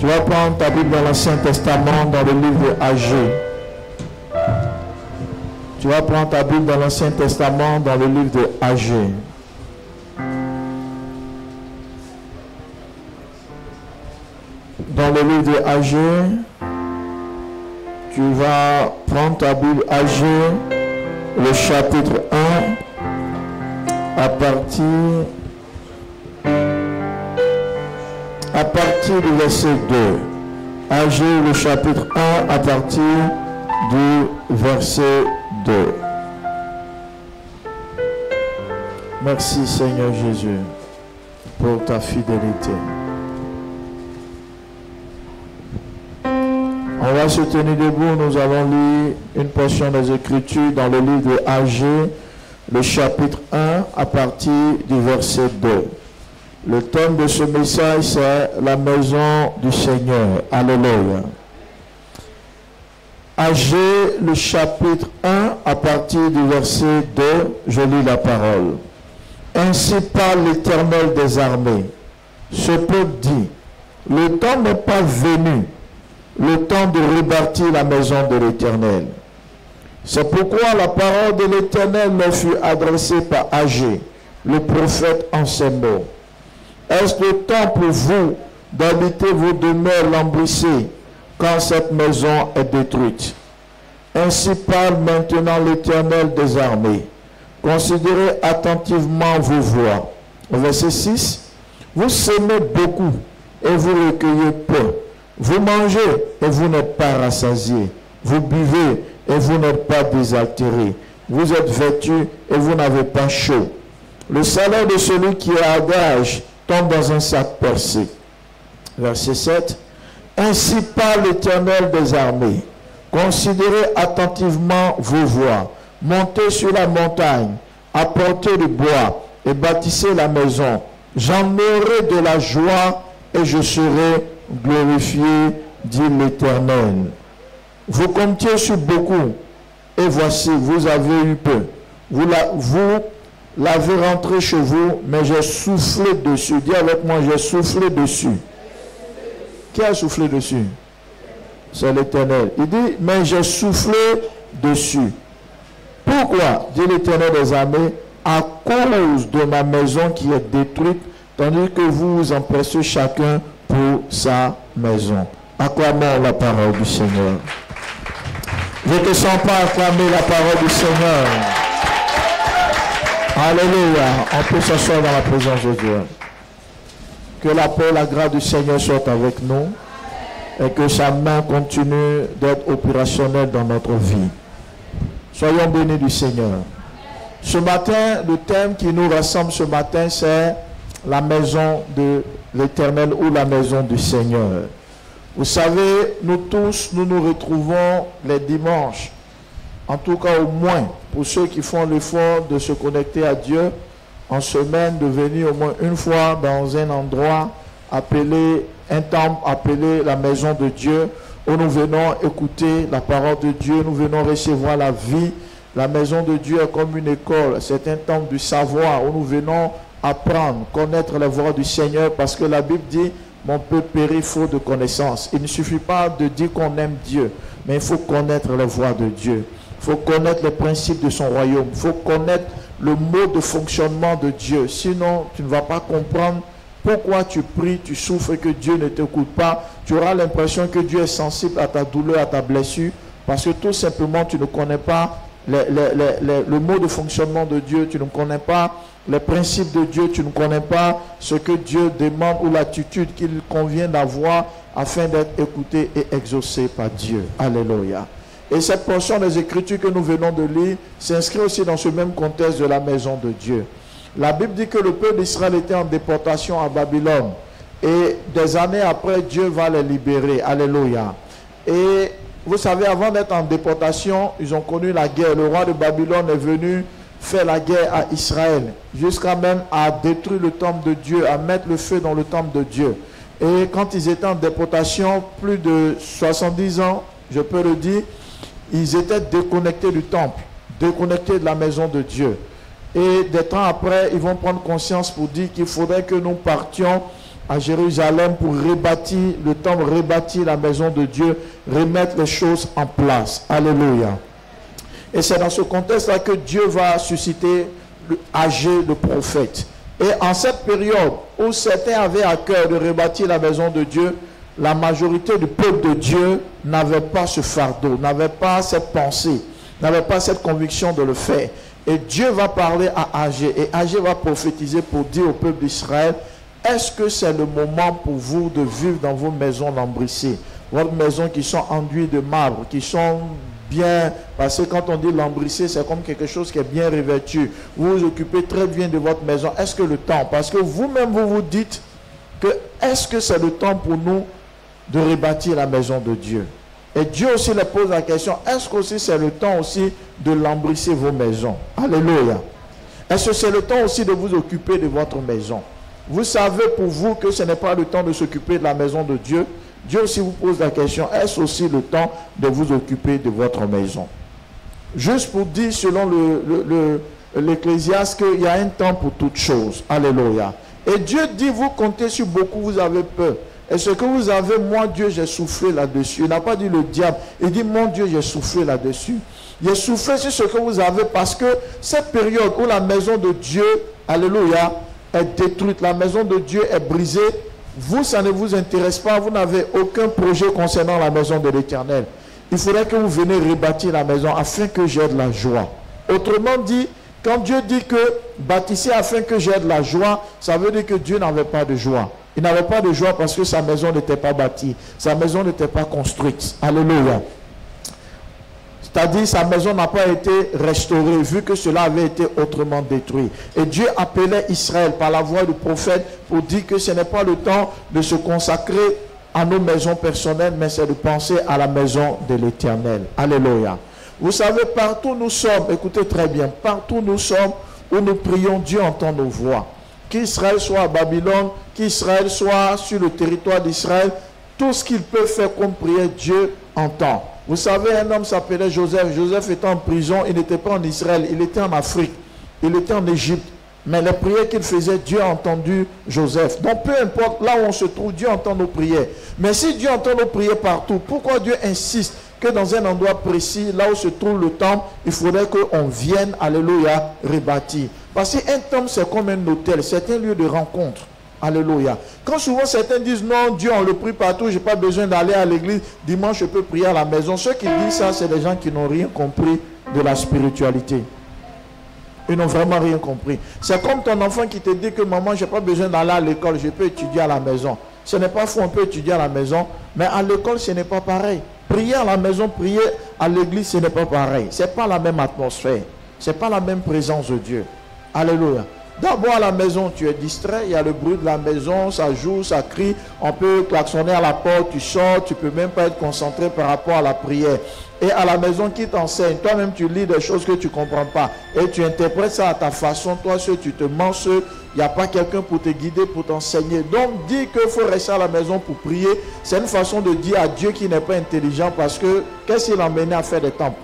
Tu vas prendre ta Bible dans l'Ancien Testament, dans le livre de Agé. Tu vas prendre ta Bible dans l'Ancien Testament, dans le livre de Agé. Dans le livre de Agé, tu vas prendre ta Bible Agé, le chapitre 1, à partir du verset 2. Agé, le chapitre 1, à partir du verset 2. Merci Seigneur Jésus pour ta fidélité. On va se tenir debout. Nous allons lire une portion des Écritures dans le livre de Agé, le chapitre 1, à partir du verset 2. Le thème de ce message, c'est la maison du Seigneur. Alléluia. Agé, le chapitre 1, à partir du verset 2, je lis la parole. Ainsi parle l'Éternel des armées. Ce peuple dit, le temps n'est pas venu, le temps de rebâtir la maison de l'Éternel. C'est pourquoi la parole de l'Éternel me fut adressée par Agé, le prophète, en ces mots. Est-ce le temps pour vous d'habiter vos demeures lambrissées quand cette maison est détruite? Ainsi parle maintenant l'Éternel des armées. Considérez attentivement vos voies. Verset 6. Vous semez beaucoup et vous recueillez peu. Vous mangez et vous n'êtes pas rassasiés. Vous buvez et vous n'êtes pas désaltérés. Vous êtes vêtus et vous n'avez pas chaud. Le salaire de celui qui est à gage tombe dans un sac percé. Verset 7. Ainsi parle l'Éternel des armées. Considérez attentivement vos voies. Montez sur la montagne, apportez du bois et bâtissez la maison. J'en aurai de la joie et je serai glorifié, dit l'Éternel. Vous comptiez sur beaucoup, et voici, vous avez eu peu. Vous l'avez rentré chez vous, mais j'ai soufflé dessus. Dis avec moi, j'ai soufflé dessus. Qui a soufflé dessus? C'est l'Éternel. Il dit, mais j'ai soufflé dessus. Pourquoi? Dit l'Éternel des armées, à cause de ma maison qui est détruite, tandis que vous vous empressez chacun pour sa maison. Acclamons la parole du Seigneur. Je ne te sens pas acclamer la parole du Seigneur. Alléluia. On peut s'asseoir dans la présence de Dieu. Que la paix et la grâce du Seigneur soient avec nous et que sa main continue d'être opérationnelle dans notre vie. Soyons bénis du Seigneur. Ce matin, le thème qui nous rassemble ce matin, c'est la maison de l'Éternel ou la maison du Seigneur. Vous savez, nous tous, nous nous retrouvons les dimanches, en tout cas au moins pour ceux qui font l'effort de se connecter à Dieu, en semaine, de venir au moins une fois dans un endroit appelé, un temple appelé la maison de Dieu, où nous venons écouter la parole de Dieu, nous venons recevoir la vie. La maison de Dieu est comme une école, c'est un temple du savoir, où nous venons apprendre, connaître la voix du Seigneur, parce que la Bible dit, mon peuple périt faute de connaissance. Il ne suffit pas de dire qu'on aime Dieu, mais il faut connaître la voix de Dieu. Il faut connaître les principes de son royaume. Il faut connaître le mode de fonctionnement de Dieu. Sinon, tu ne vas pas comprendre pourquoi tu pries, tu souffres et que Dieu ne t'écoute pas. Tu auras l'impression que Dieu est sensible à ta douleur, à ta blessure, parce que tout simplement, tu ne connais pas le mode de fonctionnement de Dieu, tu ne connais pas les principes de Dieu, tu ne connais pas ce que Dieu demande ou l'attitude qu'il convient d'avoir afin d'être écouté et exaucé par Dieu. Alléluia. Et cette portion des Écritures que nous venons de lire s'inscrit aussi dans ce même contexte de la maison de Dieu. La Bible dit que le peuple d'Israël était en déportation à Babylone. Et des années après, Dieu va les libérer. Alléluia. Et vous savez, avant d'être en déportation, ils ont connu la guerre. Le roi de Babylone est venu faire la guerre à Israël, jusqu'à même à détruire le temple de Dieu, à mettre le feu dans le temple de Dieu. Et quand ils étaient en déportation, plus de 70 ans, je peux le dire, ils étaient déconnectés du temple, déconnectés de la maison de Dieu. Et des temps après, ils vont prendre conscience pour dire qu'il faudrait que nous partions à Jérusalem pour rebâtir le temple, rebâtir la maison de Dieu, remettre les choses en place. Alléluia. Et c'est dans ce contexte-là que Dieu va susciter Agé, le prophète. Et en cette période où certains avaient à cœur de rebâtir la maison de Dieu, la majorité du peuple de Dieu n'avait pas ce fardeau, n'avait pas cette pensée, n'avait pas cette conviction de le faire. Et Dieu va parler à Agé, et Agé va prophétiser pour dire au peuple d'Israël, est-ce que c'est le moment pour vous de vivre dans vos maisons lambrissées, votre maison qui sont enduites de marbre, qui sont bien, parce que quand on dit lambrissé, c'est comme quelque chose qui est bien revêtu. Vous vous occupez très bien de votre maison. Est-ce que le temps, parce que vous-même vous vous dites que est-ce que c'est le temps pour nous de rebâtir la maison de Dieu? Et Dieu aussi leur pose la question, est-ce que aussi c'est le temps aussi de lambrisser vos maisons? Alléluia. Est-ce que c'est le temps aussi de vous occuper de votre maison? Vous savez pour vous que ce n'est pas le temps de s'occuper de la maison de Dieu. Dieu aussi vous pose la question, est-ce aussi le temps de vous occuper de votre maison? Juste pour dire, selon l'Ecclésiaste, qu'il y a un temps pour toutes choses. Alléluia. Et Dieu dit, vous comptez sur beaucoup, vous avez peur. Et ce que vous avez, moi Dieu, j'ai soufflé là-dessus. Il n'a pas dit le diable, il dit, mon Dieu, j'ai soufflé là-dessus. J'ai soufflé sur ce que vous avez parce que cette période où la maison de Dieu, alléluia, est détruite, la maison de Dieu est brisée, vous, ça ne vous intéresse pas, vous n'avez aucun projet concernant la maison de l'Éternel. Il faudrait que vous veniez rebâtir la maison afin que j'aie de la joie. Autrement dit, quand Dieu dit que bâtissez afin que j'aie de la joie, ça veut dire que Dieu n'avait pas de joie. Il n'avait pas de joie parce que sa maison n'était pas bâtie, sa maison n'était pas construite. Alléluia. C'est-à-dire sa maison n'a pas été restaurée vu que cela avait été autrement détruit. Et Dieu appelait Israël par la voix du prophète pour dire que ce n'est pas le temps de se consacrer à nos maisons personnelles, mais c'est de penser à la maison de l'Éternel. Alléluia. Vous savez, partout où nous sommes, écoutez très bien, partout où nous sommes, où nous prions, Dieu entend nos voix. Qu'Israël soit à Babylone, qu'Israël soit sur le territoire d'Israël, tout ce qu'il peut faire comme prière, Dieu entend. Vous savez, un homme s'appelait Joseph. Joseph était en prison, il n'était pas en Israël, il était en Afrique, il était en Égypte. Mais les prières qu'il faisait, Dieu a entendu Joseph. Donc peu importe là où on se trouve, Dieu entend nos prières. Mais si Dieu entend nos prières partout, pourquoi Dieu insiste que dans un endroit précis, là où se trouve le temple, il faudrait qu'on vienne, alléluia, rebâtir? Parce qu'un temple, c'est comme un hôtel, c'est un lieu de rencontre. Alléluia. Quand souvent certains disent non, Dieu on le prie partout, je n'ai pas besoin d'aller à l'église, dimanche je peux prier à la maison. Ceux qui disent ça, c'est des gens qui n'ont rien compris de la spiritualité. Ils n'ont vraiment rien compris. C'est comme ton enfant qui te dit que maman, je n'ai pas besoin d'aller à l'école, je peux étudier à la maison. Ce n'est pas faux, on peut étudier à la maison, mais à l'école, ce n'est pas pareil. Prier à la maison, prier à l'église, ce n'est pas pareil. Ce n'est pas la même atmosphère. Ce n'est pas la même présence de Dieu. Alléluia. D'abord à la maison, tu es distrait, il y a le bruit de la maison, ça joue, ça crie, on peut klaxonner à la porte, tu sors, tu ne peux même pas être concentré par rapport à la prière. Et à la maison, qui t'enseigne, toi-même tu lis des choses que tu ne comprends pas et tu interprètes ça à ta façon, toi seul tu te mens, il n'y a pas quelqu'un pour te guider, pour t'enseigner. Donc dire qu'il faut rester à la maison pour prier, c'est une façon de dire à Dieu qui n'est pas intelligent parce que qu'est-ce qu'il a emmené à faire des temples?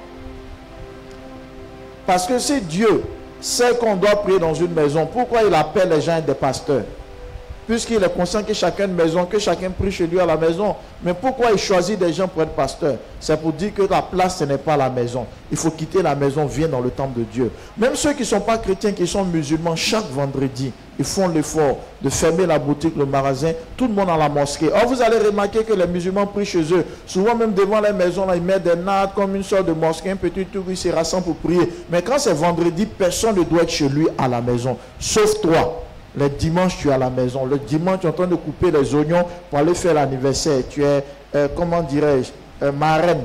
Parce que si Dieu sait qu'on doit prier dans une maison, pourquoi il appelle les gens des pasteurs? Puisqu'il est conscient que chacun une maison, que chacun prie chez lui à la maison. Mais pourquoi il choisit des gens pour être pasteur? C'est pour dire que la place, ce n'est pas la maison. Il faut quitter la maison, viens dans le temple de Dieu. Même ceux qui ne sont pas chrétiens, qui sont musulmans, chaque vendredi, ils font l'effort de fermer la boutique, le magasin, tout le monde à la mosquée. Or, vous allez remarquer que les musulmans prient chez eux. Souvent, même devant les maisons, là, ils mettent des nattes comme une sorte de mosquée, un petit truc, ils se rassemblent pour prier. Mais quand c'est vendredi, personne ne doit être chez lui à la maison, sauf toi. Le dimanche, tu es à la maison. Le dimanche, tu es en train de couper les oignons pour aller faire l'anniversaire. Tu es, comment dirais-je, marraine,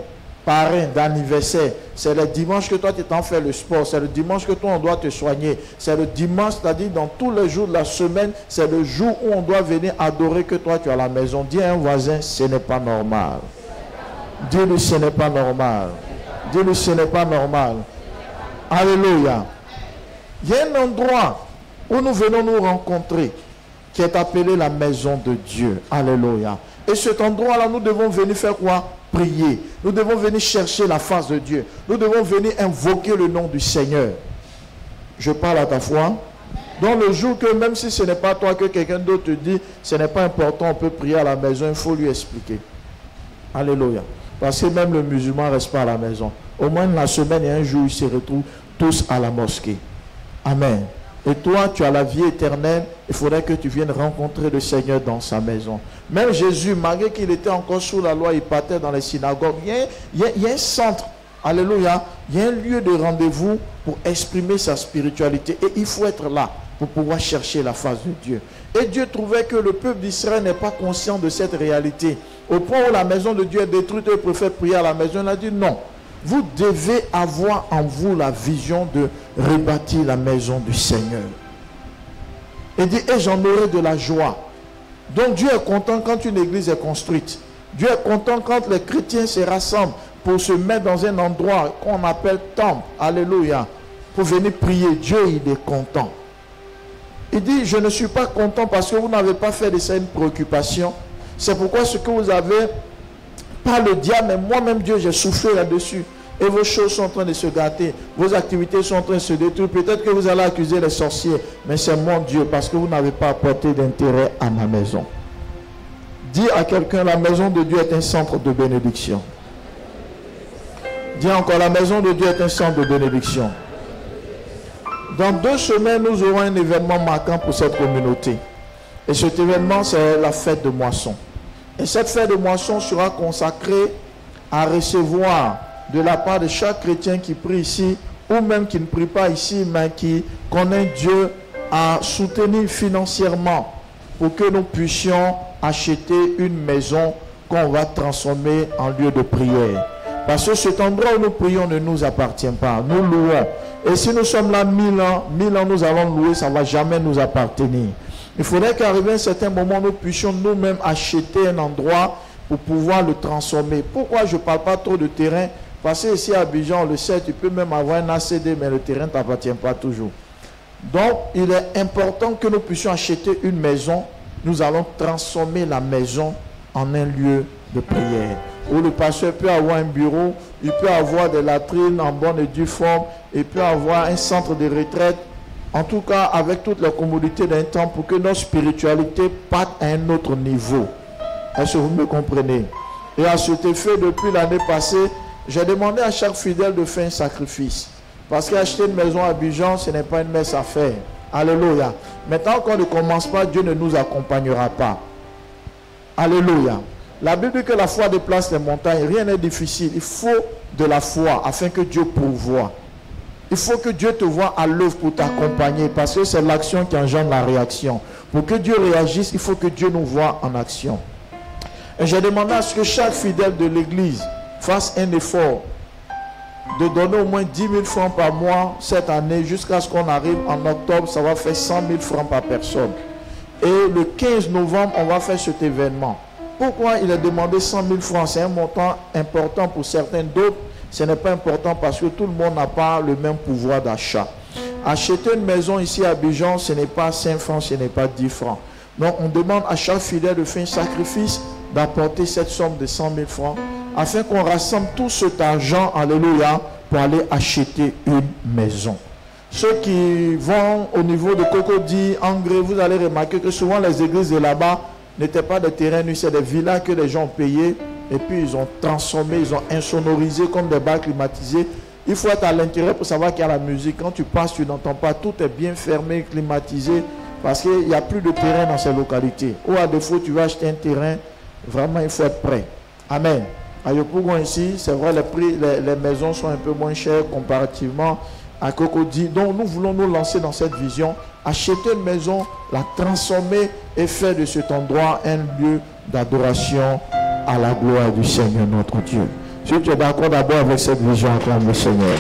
parrain d'anniversaire. C'est le dimanche que toi, tu t'en fais le sport. C'est le dimanche que toi, on doit te soigner. C'est le dimanche, c'est-à-dire dans tous les jours de la semaine, c'est le jour où on doit venir adorer que toi, tu es à la maison. Dis à un voisin, ce n'est pas normal. Dis-lui, ce n'est pas normal. Dis-lui, ce n'est pas normal. Alléluia. Il y a un endroit où nous venons nous rencontrer, qui est appelé la maison de Dieu. Alléluia. Et cet endroit-là, nous devons venir faire quoi? Prier. Nous devons venir chercher la face de Dieu. Nous devons venir invoquer le nom du Seigneur. Je parle à ta foi. Donc le jour que même si ce n'est pas toi, que quelqu'un d'autre te dit, ce n'est pas important, on peut prier à la maison, il faut lui expliquer. Alléluia. Parce que même le musulman ne reste pas à la maison. Au moins la semaine et un jour, ils se retrouvent tous à la mosquée. Amen. Et toi, tu as la vie éternelle, il faudrait que tu viennes rencontrer le Seigneur dans sa maison. Même Jésus, malgré qu'il était encore sous la loi, il partait dans les synagogues. Il y a un centre, alléluia, il y a un lieu de rendez-vous pour exprimer sa spiritualité. Et il faut être là pour pouvoir chercher la face de Dieu. Et Dieu trouvait que le peuple d'Israël n'est pas conscient de cette réalité. Au point où la maison de Dieu est détruite, il préfère prier à la maison. Il a dit non. Vous devez avoir en vous la vision de rebâtir la maison du Seigneur. Il dit, et j'en aurai de la joie. Donc Dieu est content quand une église est construite. Dieu est content quand les chrétiens se rassemblent pour se mettre dans un endroit qu'on appelle temple. Alléluia. Pour venir prier. Dieu, il est content. Il dit, je ne suis pas content parce que vous n'avez pas fait de ça une préoccupation. C'est pourquoi ce que vous avez, pas le diable, mais moi-même Dieu, j'ai soufflé là-dessus. Et vos choses sont en train de se gâter. Vos activités sont en train de se détruire. Peut-être que vous allez accuser les sorciers. Mais c'est mon Dieu parce que vous n'avez pas apporté d'intérêt à ma maison. Dis à quelqu'un, la maison de Dieu est un centre de bénédiction. Dis encore, la maison de Dieu est un centre de bénédiction. Dans 2 semaines, nous aurons un événement marquant pour cette communauté. Et cet événement, c'est la fête de moisson. Et cette fête de moisson sera consacrée à recevoir de la part de chaque chrétien qui prie ici, ou même qui ne prie pas ici, mais qui connaît Dieu, à soutenir financièrement pour que nous puissions acheter une maison qu'on va transformer en lieu de prière. Parce que cet endroit où nous prions ne nous appartient pas. Nous louons. Et si nous sommes là 1000 ans nous allons louer, ça ne va jamais nous appartenir. Il faudrait qu'arrivé un certain moment, nous puissions nous-mêmes acheter un endroit pour pouvoir le transformer. Pourquoi je ne parle pas trop de terrain? Parce que ici à Abidjan, on le sait, tu peux même avoir un ACD, mais le terrain ne t'appartient pas toujours. Donc, il est important que nous puissions acheter une maison. Nous allons transformer la maison en un lieu de prière. Où le pasteur peut avoir un bureau, il peut avoir des latrines en bonne et due forme, il peut avoir un centre de retraite. En tout cas, avec toutes les commodités d'un temps pour que notre spiritualité parte à un autre niveau. Est-ce que vous me comprenez? Et à cet effet, depuis l'année passée, j'ai demandé à chaque fidèle de faire un sacrifice. Parce qu'acheter une maison à Abidjan, ce n'est pas une messe à faire. Alléluia. Mais tant qu'on ne commence pas, Dieu ne nous accompagnera pas. Alléluia. La Bible dit que la foi déplace les montagnes. Rien n'est difficile. Il faut de la foi afin que Dieu pourvoie. Il faut que Dieu te voie à l'œuvre pour t'accompagner. Parce que c'est l'action qui engendre la réaction. Pour que Dieu réagisse, il faut que Dieu nous voie en action. Et j'ai demandé à ce que chaque fidèle de l'église fasse un effort de donner au moins 10 000 francs par mois cette année jusqu'à ce qu'on arrive en octobre. Ça va faire 100 000 francs par personne. Et le 15 novembre, on va faire cet événement. Pourquoi il a demandé 100 000 francs? C'est un montant important pour certains, d'autres ce n'est pas important parce que tout le monde n'a pas le même pouvoir d'achat. Acheter une maison ici à Abidjan, ce n'est pas 5 francs, ce n'est pas 10 francs. Donc on demande à chaque fidèle de faire un sacrifice, d'apporter cette somme de 100 000 francs, afin qu'on rassemble tout cet argent, alléluia, pour aller acheter une maison. Ceux qui vont au niveau de Cocody, Angré, vous allez remarquer que souvent les églises de là-bas n'étaient pas des terrains nus, c'est des villas que les gens ont payés, et puis ils ont transformé, ils ont insonorisé comme des bars climatisés. Il faut être à l'intérieur pour savoir qu'il y a la musique. Quand tu passes, tu n'entends pas, tout est bien fermé, climatisé, parce qu'il n'y a plus de terrain dans ces localités. Ou à défaut, tu vas acheter un terrain, vraiment il faut être prêt. Amen. À Yopougon ici, c'est vrai, les prix, les maisons sont un peu moins chères comparativement à Cocody. Donc nous voulons nous lancer dans cette vision, acheter une maison, la transformer et faire de cet endroit un lieu d'adoration à la gloire du Seigneur notre Dieu. Si tu es d'accord d'abord avec cette vision, acclame le Seigneur.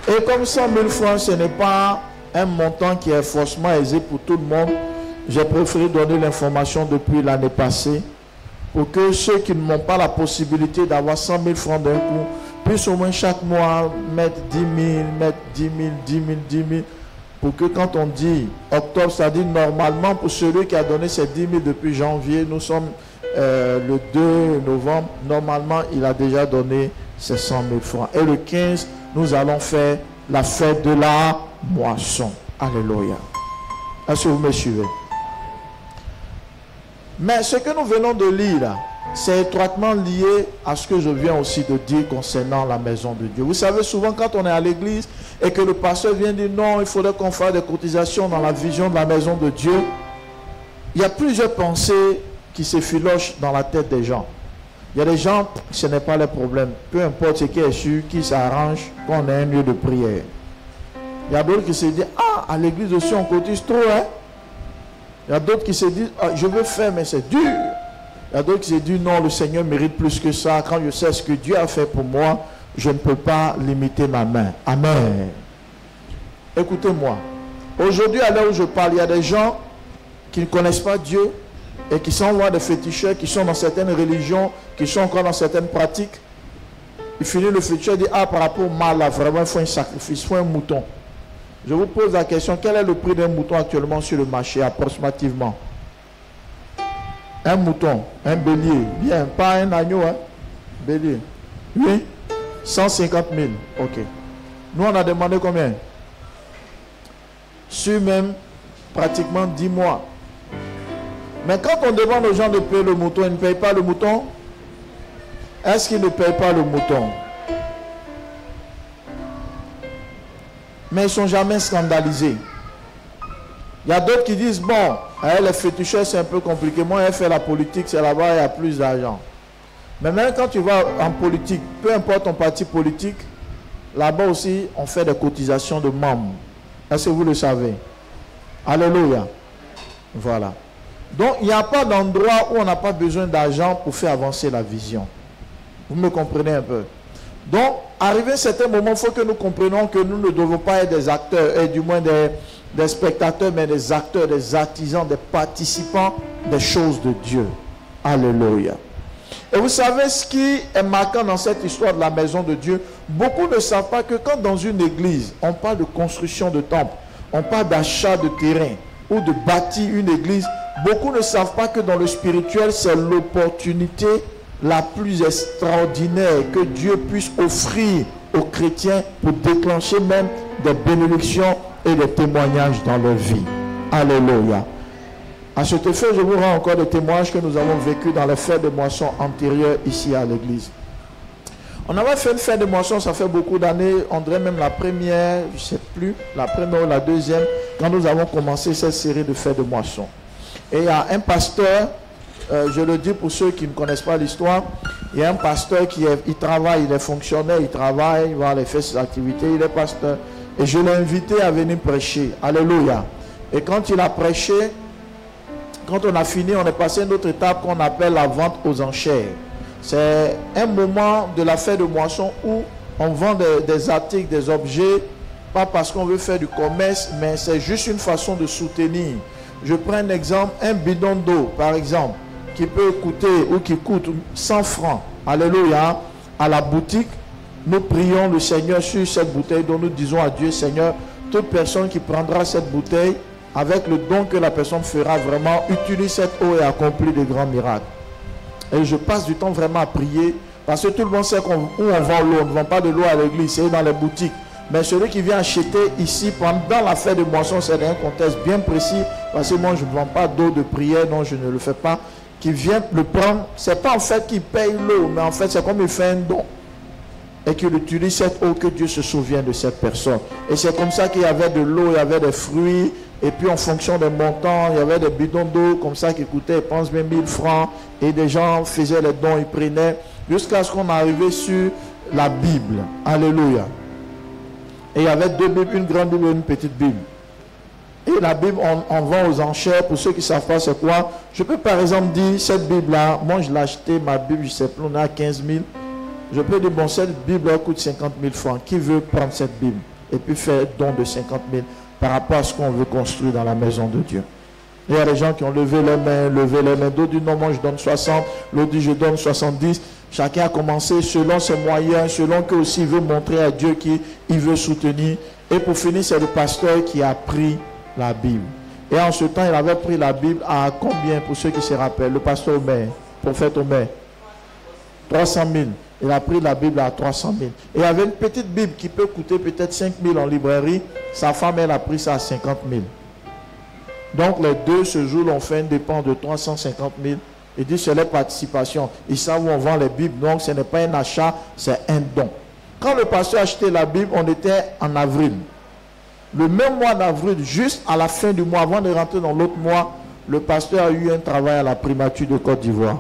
Et comme 100 000 francs, ce n'est pas un montant qui est forcément aisé pour tout le monde, j'ai préféré donner l'information depuis l'année passée pour que ceux qui n'ont pas la possibilité d'avoir 100 000 francs d'un coup puissent au moins chaque mois mettre 10 000, mettre 10 000, 10 000, 10 000, pour que quand on dit octobre, ça dit normalement pour celui qui a donné ses 10 000 depuis janvier, nous sommes le 2 novembre, normalement il a déjà donné c'est 100 000 francs. Et le 15, nous allons faire la fête de la moisson. Alléluia. Est-ce que vous me suivez? Mais ce que nous venons de lire là, c'est étroitement lié à ce que je viens aussi de dire concernant la maison de Dieu. Vous savez, souvent quand on est à l'église et que le pasteur vient dire non, il faudrait qu'on fasse des cotisations dans la vision de la maison de Dieu, il y a plusieurs pensées qui s'effilochent dans la tête des gens. Il y a des gens, ce n'est pas le problème. Peu importe ce qui est sûr, qui s'arrange, qu'on ait un lieu de prière. Il y a d'autres qui se disent, ah, à l'église aussi on cotise trop, hein. Il y a d'autres qui se disent, ah, je veux faire, mais c'est dur. Il y a d'autres qui se disent, non, le Seigneur mérite plus que ça. Quand je sais ce que Dieu a fait pour moi, je ne peux pas limiter ma main. Amen. Écoutez-moi. Aujourd'hui, à l'heure où je parle, il y a des gens qui ne connaissent pas Dieu et qui sont loin des féticheurs, qui sont dans certaines religions, qui sont encore dans certaines pratiques. Il finit le féticheur et dit, ah, par rapport au mal, là, vraiment, il faut un sacrifice, il faut un mouton. Je vous pose la question, quel est le prix d'un mouton actuellement sur le marché, approximativement? Un mouton, un bélier, bien, pas un agneau, hein? Bélier. Oui, 150 000, ok. Nous, on a demandé combien? Sur même pratiquement 10 mois. Mais quand on demande aux gens de payer le mouton, ils ne payent pas le mouton. Est-ce qu'ils ne payent pas le mouton? Mais ils ne sont jamais scandalisés. Il y a d'autres qui disent, bon, les féticheurs c'est un peu compliqué. Moi, elle fait la politique, c'est là-bas, il y a plus d'argent. Mais même quand tu vas en politique, peu importe ton parti politique, là-bas aussi, on fait des cotisations de membres. Est-ce que vous le savez? Alléluia. Voilà. Donc, il n'y a pas d'endroit où on n'a pas besoin d'argent pour faire avancer la vision. Vous me comprenez un peu? Donc, arrivé à un certain moment, il faut que nous comprenions que nous ne devons pas être des acteurs, et du moins des spectateurs, mais des acteurs, des artisans, des participants des choses de Dieu. Alléluia. Et vous savez ce qui est marquant dans cette histoire de la maison de Dieu? Beaucoup ne savent pas que quand dans une église, on parle de construction de temple, on parle d'achat de terrain ou de bâtir une église, beaucoup ne savent pas que dans le spirituel, c'est l'opportunité la plus extraordinaire que Dieu puisse offrir aux chrétiens pour déclencher même des bénédictions et des témoignages dans leur vie. Alléluia. À cet effet, je vous rends encore des témoignages que nous avons vécus dans les fêtes de moisson antérieures ici à l'église. On avait fait une fête de moisson, ça fait beaucoup d'années, on dirait même la première, je ne sais plus, la première ou la deuxième, quand nous avons commencé cette série de fêtes de moisson. Et il y a un pasteur, je le dis pour ceux qui ne connaissent pas l'histoire, il y a un pasteur il travaille, il est fonctionnaire, il travaille, il va aller faire ses activités, il est pasteur. Et je l'ai invité à venir prêcher. Alléluia. Et quand il a prêché, quand on a fini, on est passé à une autre étape qu'on appelle la vente aux enchères. C'est un moment de la fête de moisson où on vend des articles, des objets, pas parce qu'on veut faire du commerce, mais c'est juste une façon de soutenir. Je prends un exemple, un bidon d'eau, par exemple, qui peut coûter ou qui coûte 100 francs. Alléluia. À la boutique, nous prions le Seigneur sur cette bouteille dont nous disons à Dieu, Seigneur, toute personne qui prendra cette bouteille, avec le don que la personne fera vraiment, utilise cette eau et accomplit de grands miracles. Et je passe du temps vraiment à prier, parce que tout le monde sait où on vend l'eau. On ne vend pas de l'eau à l'église, c'est dans les boutiques. Mais celui qui vient acheter ici, pendant la fête de moisson, c'est dans un contexte bien précis, parce que moi je ne vends pas d'eau de prière, non, je ne le fais pas. Qui vient le prendre, c'est pas en fait qu'il paye l'eau, mais en fait c'est comme il fait un don. Et qu'il utilise cette eau, que Dieu se souvient de cette personne. Et c'est comme ça qu'il y avait de l'eau, il y avait des fruits, et puis en fonction des montants, il y avait des bidons d'eau comme ça qui coûtaient, je pense, 1000 francs, et des gens faisaient les dons, ils prenaient, jusqu'à ce qu'on arrive sur la Bible. Alléluia. Et il y avait deux Bibles, une grande Bible et une petite Bible. Et la Bible, on vend aux enchères. Pour ceux qui ne savent pas c'est quoi, je peux par exemple dire, cette Bible-là, moi je l'ai acheté, ma Bible, je ne sais plus, on est à 15 000. Je peux dire, bon, cette Bible elle coûte 50 000 francs. Qui veut prendre cette Bible et puis faire don de 50 000 par rapport à ce qu'on veut construire dans la maison de Dieu? Il y a des gens qui ont levé les mains, d'autres disent non, moi je donne 60, l'autre dit je donne 70. Chacun a commencé selon ses moyens, selon que aussi il veut montrer à Dieu qu'il veut soutenir. Et pour finir, c'est le pasteur qui a pris la Bible. Et en ce temps, il avait pris la Bible à combien, pour ceux qui se rappellent? Le pasteur Omer, prophète Omer, 300 000. Il a pris la Bible à 300 000. Et il y avait une petite Bible qui peut coûter peut-être 5 000 en librairie. Sa femme, elle a pris ça à 50 000. Donc les deux, ce jour, ont fait une dépense de 350 000. Il dit, c'est les participations. Ils savent où on vend les Bibles. Donc ce n'est pas un achat, c'est un don. Quand le pasteur a acheté la Bible, on était en avril. Le même mois d'avril, juste à la fin du mois, avant de rentrer dans l'autre mois, le pasteur a eu un travail à la primature de Côte d'Ivoire.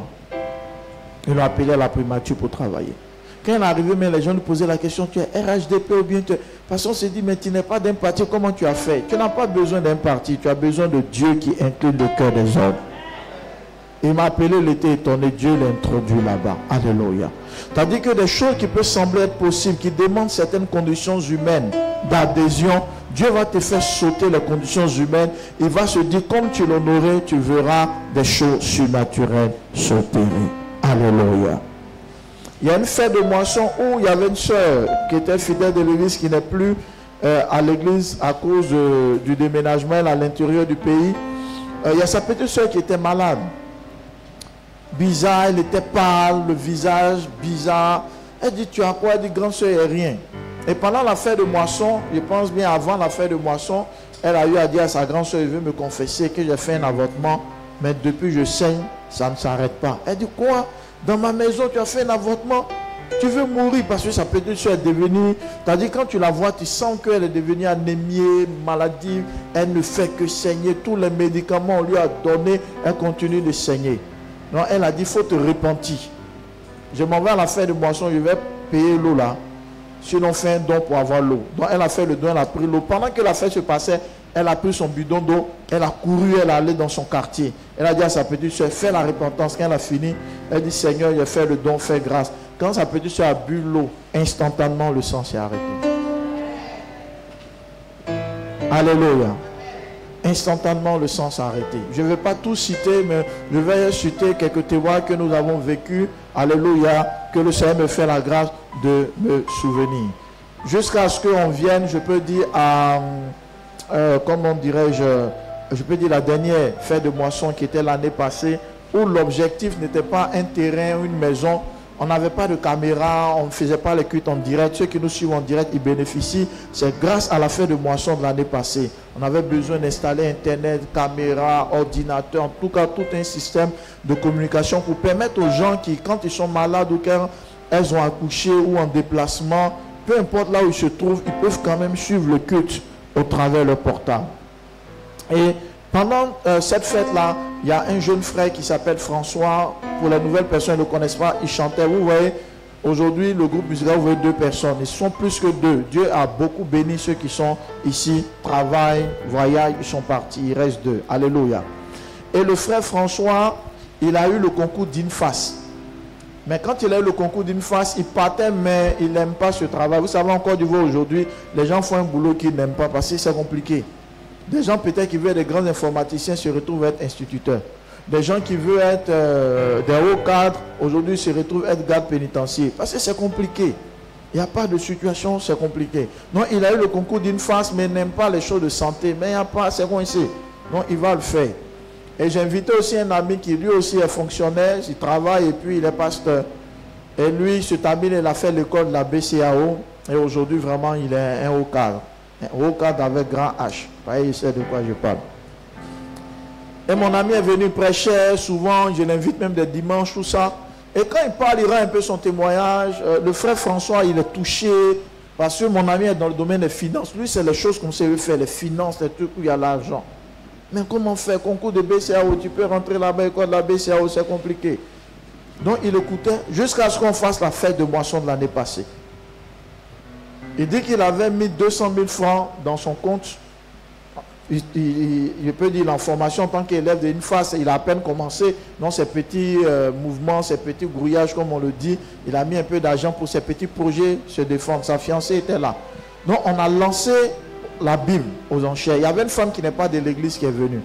Ils l'ont appelé à la primature pour travailler. Quand il est arrivé, mais les gens lui posaient la question, tu es RHDP ou bien tu es... Parce qu'on s'est dit, mais tu n'es pas d'un parti, comment tu as fait? Tu n'as pas besoin d'un parti, tu as besoin de Dieu qui incline le cœur des hommes. Il m'a appelé, il était étonné, Dieu l'a introduit là-bas. Alléluia. C'est-à-dire que des choses qui peuvent sembler être possibles, qui demandent certaines conditions humaines d'adhésion, Dieu va te faire sauter les conditions humaines. Il va se dire, comme tu l'honorais, tu verras des choses surnaturelles s'opérer. Alléluia. Il y a une fête de moisson où il y avait une soeur qui était fidèle de l'église, qui n'est plus à l'église à cause du déménagement à l'intérieur du pays. Il y a sa petite soeur qui était malade. Bizarre, elle était pâle, le visage bizarre. Elle dit, tu as quoi? Elle dit, grande soeur, il n'y a rien. Et pendant la fête de moisson, je pense bien avant la fête de moisson, elle a eu à dire à sa grande soeur, il veut me confesser que j'ai fait un avortement, mais depuis je saigne, ça ne s'arrête pas. Elle dit, quoi? Dans ma maison, tu as fait un avortement? Tu veux mourir parce que sa petite soeur est devenue... C'est-à-dire, quand tu la vois, tu sens qu'elle est devenue anémiée, maladive, elle ne fait que saigner. Tous les médicaments on lui a donné, elle continue de saigner. Donc, elle a dit, il faut te repentir. Je m'en vais à la fête de moisson, je vais payer l'eau là. Sinon, fais un don pour avoir l'eau. Donc, elle a fait le don, elle a pris l'eau. Pendant que la fête se passait, elle a pris son bidon d'eau, elle a couru, elle est allée dans son quartier. Elle a dit à sa petite soeur, fais la repentance. Quand elle a fini, elle dit, Seigneur, j'ai fait le don, fais grâce. Quand sa petite soeur a bu l'eau, instantanément, le sang s'est arrêté. Alléluia. Instantanément, le sang s'est arrêté. Je ne vais pas tout citer, mais je vais citer quelques témoignages que nous avons vécus. Alléluia. Que le Seigneur me fait la grâce de me souvenir. Jusqu'à ce qu'on vienne, je peux dire à... comment dirais-je peux dire la dernière fête de moisson qui était l'année passée, où l'objectif n'était pas un terrain ou une maison. On n'avait pas de caméra, on ne faisait pas les cultes en direct. Ceux qui nous suivent en direct, ils bénéficient. C'est grâce à la fête de moisson de l'année passée. On avait besoin d'installer Internet, caméra, ordinateur, en tout cas tout un système de communication pour permettre aux gens qui, quand ils sont malades ou quand elles ont accouché ou en déplacement, peu importe là où ils se trouvent, ils peuvent quand même suivre le culte au travers de leur portable. Et pendant cette fête-là, il y a un jeune frère qui s'appelle François. Pour les nouvelles personnes qui ne le connaissent pas, il chantait. Vous voyez, aujourd'hui, le groupe musical, vous voyez 2 personnes. Ils sont plus que 2. Dieu a beaucoup béni ceux qui sont ici, travaillent, voyagent, ils sont partis. Il reste 2. Alléluia. Et le frère François, il a eu le concours d'INFAS. Mais quand il a eu le concours d'INFAS, il partait, mais il n'aime pas ce travail. Vous savez, en Côte d'Ivoire aujourd'hui, les gens font un boulot qu'ils n'aiment pas parce que c'est compliqué. Des gens peut-être qui veulent être des grands informaticiens se retrouvent à être instituteurs. Des gens qui veulent être des hauts cadres, aujourd'hui se retrouvent à être gardes pénitentiaires. Parce que c'est compliqué. Il n'y a pas de situation, c'est compliqué. Donc il a eu le concours d'INFAS, mais il n'aime pas les choses de santé. Mais il n'y a pas, c'est coincé. Donc il va le faire. Et j'ai invité aussi un ami qui lui aussi est fonctionnaire, il travaille et puis il est pasteur. Et lui, cet ami, il a fait l'école de la BCAO. Et aujourd'hui, vraiment, il est un haut cadre. Un haut cadre avec grand H. Il sait de quoi je parle. Et mon ami est venu prêcher souvent, je l'invite même des dimanches, tout ça. Et quand il parle, il rend un peu son témoignage. Le frère François, il est touché parce que mon ami est dans le domaine des finances. Lui, c'est les choses qu'on sait faire, les finances, les trucs où il y a l'argent. Mais comment faire? Concours de BCAO, tu peux rentrer là-bas, école de la BCAO, c'est compliqué. Donc il écoutait jusqu'à ce qu'on fasse la fête de moisson de l'année passée. Il dit qu'il avait mis 200 000 francs dans son compte. Je peux dire l'information en tant qu'élève de INFAS, il a à peine commencé dans ses petits mouvements, ses petits grouillages comme on le dit. Il a mis un peu d'argent pour ses petits projets se défendre. Sa fiancée était là. Donc on a lancé la Bible aux enchères. Il y avait une femme qui n'est pas de l'église qui est venue,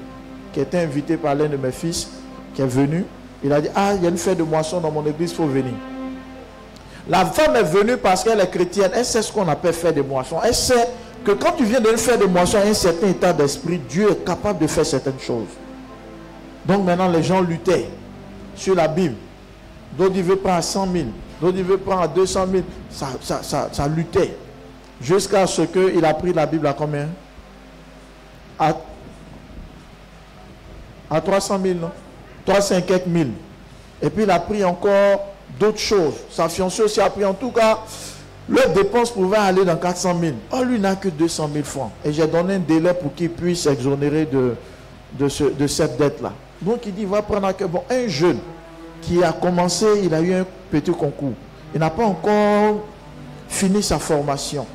qui était invitée par l'un de mes fils, qui est venu. Il a dit, ah, il y a une fête de moisson dans mon église, il faut venir. La femme est venue parce qu'elle est chrétienne. Elle sait ce qu'on appelle fête de moisson. Elle sait que quand tu viens d'une fête de moisson, un certain état d'esprit, Dieu est capable de faire certaines choses. Donc maintenant, les gens luttaient sur la Bible. D'autres, ils veulent prendre 100 000. L'autre, il veut prendre à 200 000. Ça luttait. Jusqu'à ce qu'il a pris la Bible à combien? À 300 000, non? 300 et quelques mille. Et puis il a pris encore d'autres choses. Sa fiancée aussi a pris. En tout cas, leurs dépenses pouvaient aller dans 400 000. Oh, lui n'a que 200 000 francs. Et j'ai donné un délai pour qu'il puisse s'exonérer de cette dette-là. Donc il dit, il va prendre bon, un jeune qui a commencé, il a eu un petit concours. Il n'a pas encore fini sa formation.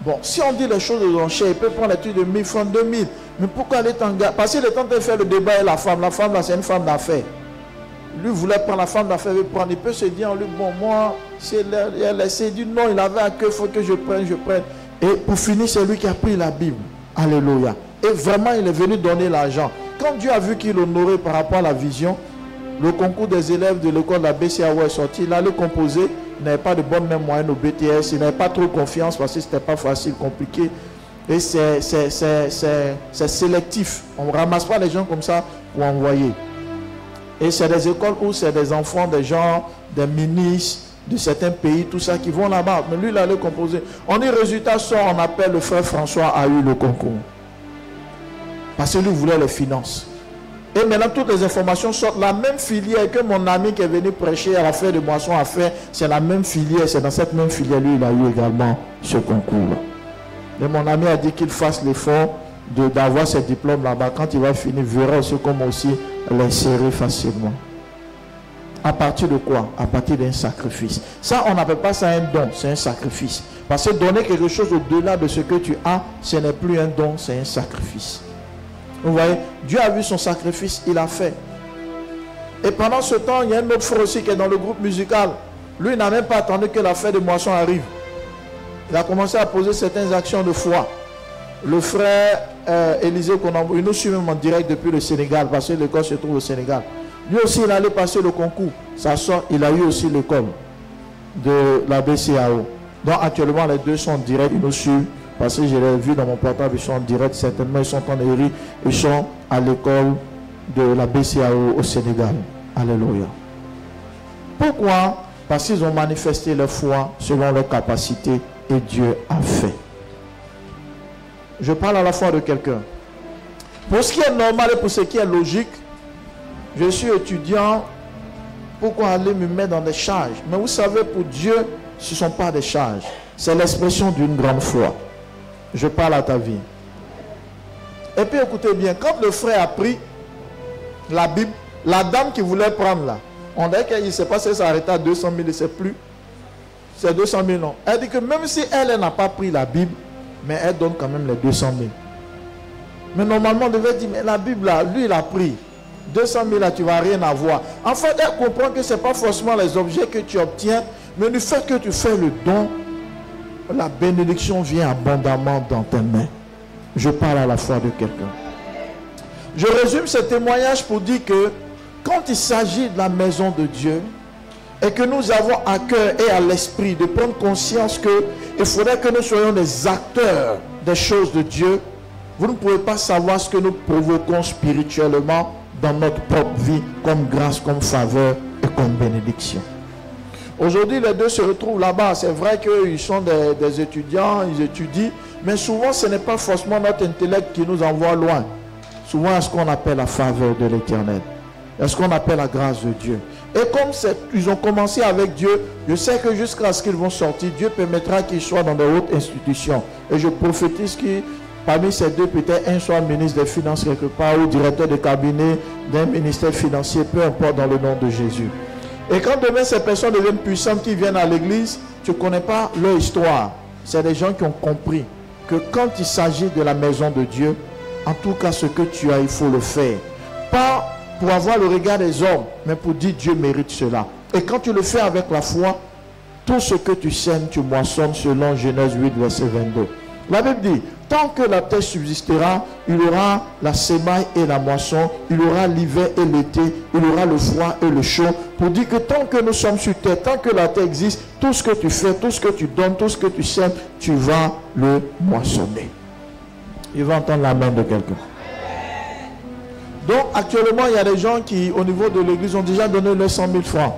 Bon, si on dit les choses de l'enchère, il peut prendre l'étude de 1000 francs, 2000. Mais pourquoi aller t'engager? Parce qu'il est en train de faire le débat avec la femme. La femme, là, c'est une femme d'affaires. Lui voulait prendre la femme d'affaires, il peut se dire en lui, bon, moi, elle s'est dit non, il avait à cœur, il faut que je prenne. Et pour finir, c'est lui qui a pris la Bible. Alléluia. Et vraiment, il est venu donner l'argent. Quand Dieu a vu qu'il honorait par rapport à la vision, le concours des élèves de l'école de la BCAO est sorti. Il allait composer, il n'avait pas de bonne même moyenne au BTS, il n'avait pas trop confiance parce que ce n'était pas facile, compliqué. Et c'est sélectif. On ne ramasse pas les gens comme ça pour envoyer. Et c'est des écoles où c'est des enfants, des gens, des ministres de certains pays, tout ça, qui vont là-bas. Mais lui, il allait composer. On dit, résultat sort, on appelle le frère François a eu le concours. Parce que lui voulait les finances. Et maintenant, toutes les informations sortent. La même filière que mon ami qui est venu prêcher à la fête de Moisson a fait, c'est la même filière. C'est dans cette même filière, lui, il a eu également ce concours-là. Mais mon ami a dit qu'il fasse l'effort d'avoir ses diplômes là-bas. Quand il va finir, il verra aussi comment aussi l'insérer facilement. À partir de quoi? À partir d'un sacrifice. Ça, on n'appelle pas ça un don, c'est un sacrifice. Parce que donner quelque chose au-delà de ce que tu as, ce n'est plus un don, c'est un sacrifice. Vous voyez, Dieu a vu son sacrifice, il a fait. Et pendant ce temps, il y a un autre frère aussi qui est dans le groupe musical. Lui, il n'a même pas attendu que la fête de Moisson arrive. Il a commencé à poser certaines actions de foi. Le frère Élisée, il nous suit même en direct depuis le Sénégal, parce que l'école se trouve au Sénégal. Lui aussi, il allait passer le concours. Ça sort, il a eu aussi l'école de la BCAO. Donc actuellement, les deux sont en direct, ils nous suivent. Parce que je l'ai vu dans mon portable, ils sont en direct, certainement ils sont en Éry, ils sont à l'école de la BCAO au Sénégal. Alléluia. Pourquoi? Parce qu'ils ont manifesté leur foi selon leur capacité et Dieu a fait. Je parle à la fois de quelqu'un. Pour ce qui est normal et pour ce qui est logique, je suis étudiant, pourquoi aller me mettre dans des charges? Mais vous savez, pour Dieu, ce ne sont pas des charges. C'est l'expression d'une grande foi. Je parle à ta vie. Et puis écoutez bien, quand le frère a pris la Bible, la dame qui voulait prendre là, on dirait qu'il ne sait pas si ça s'arrêtait à 200 000, c'est plus. C'est 200 000 non. Elle dit que même si elle n'a pas pris la Bible, mais elle donne quand même les 200 000. Mais normalement on devait dire, mais la Bible là, lui il a pris. 200 000 là, tu ne vas rien avoir. En fait, elle comprend que ce n'est pas forcément les objets que tu obtiens, mais du fait que tu fais le don, la bénédiction vient abondamment dans tes mains. Je parle à la foi de quelqu'un. Je résume ce témoignage pour dire que quand il s'agit de la maison de Dieu et que nous avons à cœur et à l'esprit de prendre conscience qu'il faudrait que nous soyons des acteurs des choses de Dieu, vous ne pouvez pas savoir ce que nous provoquons spirituellement dans notre propre vie comme grâce, comme faveur et comme bénédiction. Aujourd'hui, les deux se retrouvent là-bas. C'est vrai qu'ils sont des étudiants, ils étudient, mais souvent, ce n'est pas forcément notre intellect qui nous envoie loin. Souvent, est-ce qu'on appelle la faveur de l'Éternel? Est-ce qu'on appelle la grâce de Dieu? Et comme ils ont commencé avec Dieu, je sais que jusqu'à ce qu'ils vont sortir, Dieu permettra qu'ils soient dans de hautes institutions. Et je prophétise que parmi ces deux, peut-être un soit ministre des Finances quelque part ou directeur de cabinet d'un ministère financier, peu importe, dans le nom de Jésus. Et quand demain ces personnes deviennent puissantes qui viennent à l'église, tu ne connais pas leur histoire. C'est des gens qui ont compris que quand il s'agit de la maison de Dieu, en tout cas ce que tu as, il faut le faire. Pas pour avoir le regard des hommes, mais pour dire Dieu mérite cela. Et quand tu le fais avec la foi, tout ce que tu sèmes, tu moissonnes selon Genèse 8, verset 22. La Bible dit, tant que la terre subsistera, il y aura la semaille et la moisson, il y aura l'hiver et l'été, il y aura le froid et le chaud. Pour dire que tant que nous sommes sur terre, tant que la terre existe, tout ce que tu fais, tout ce que tu donnes, tout ce que tu sèmes, tu vas le moissonner. Il va entendre la main de quelqu'un. Donc actuellement, il y a des gens qui, au niveau de l'église, ont déjà donné leurs 100 000 francs.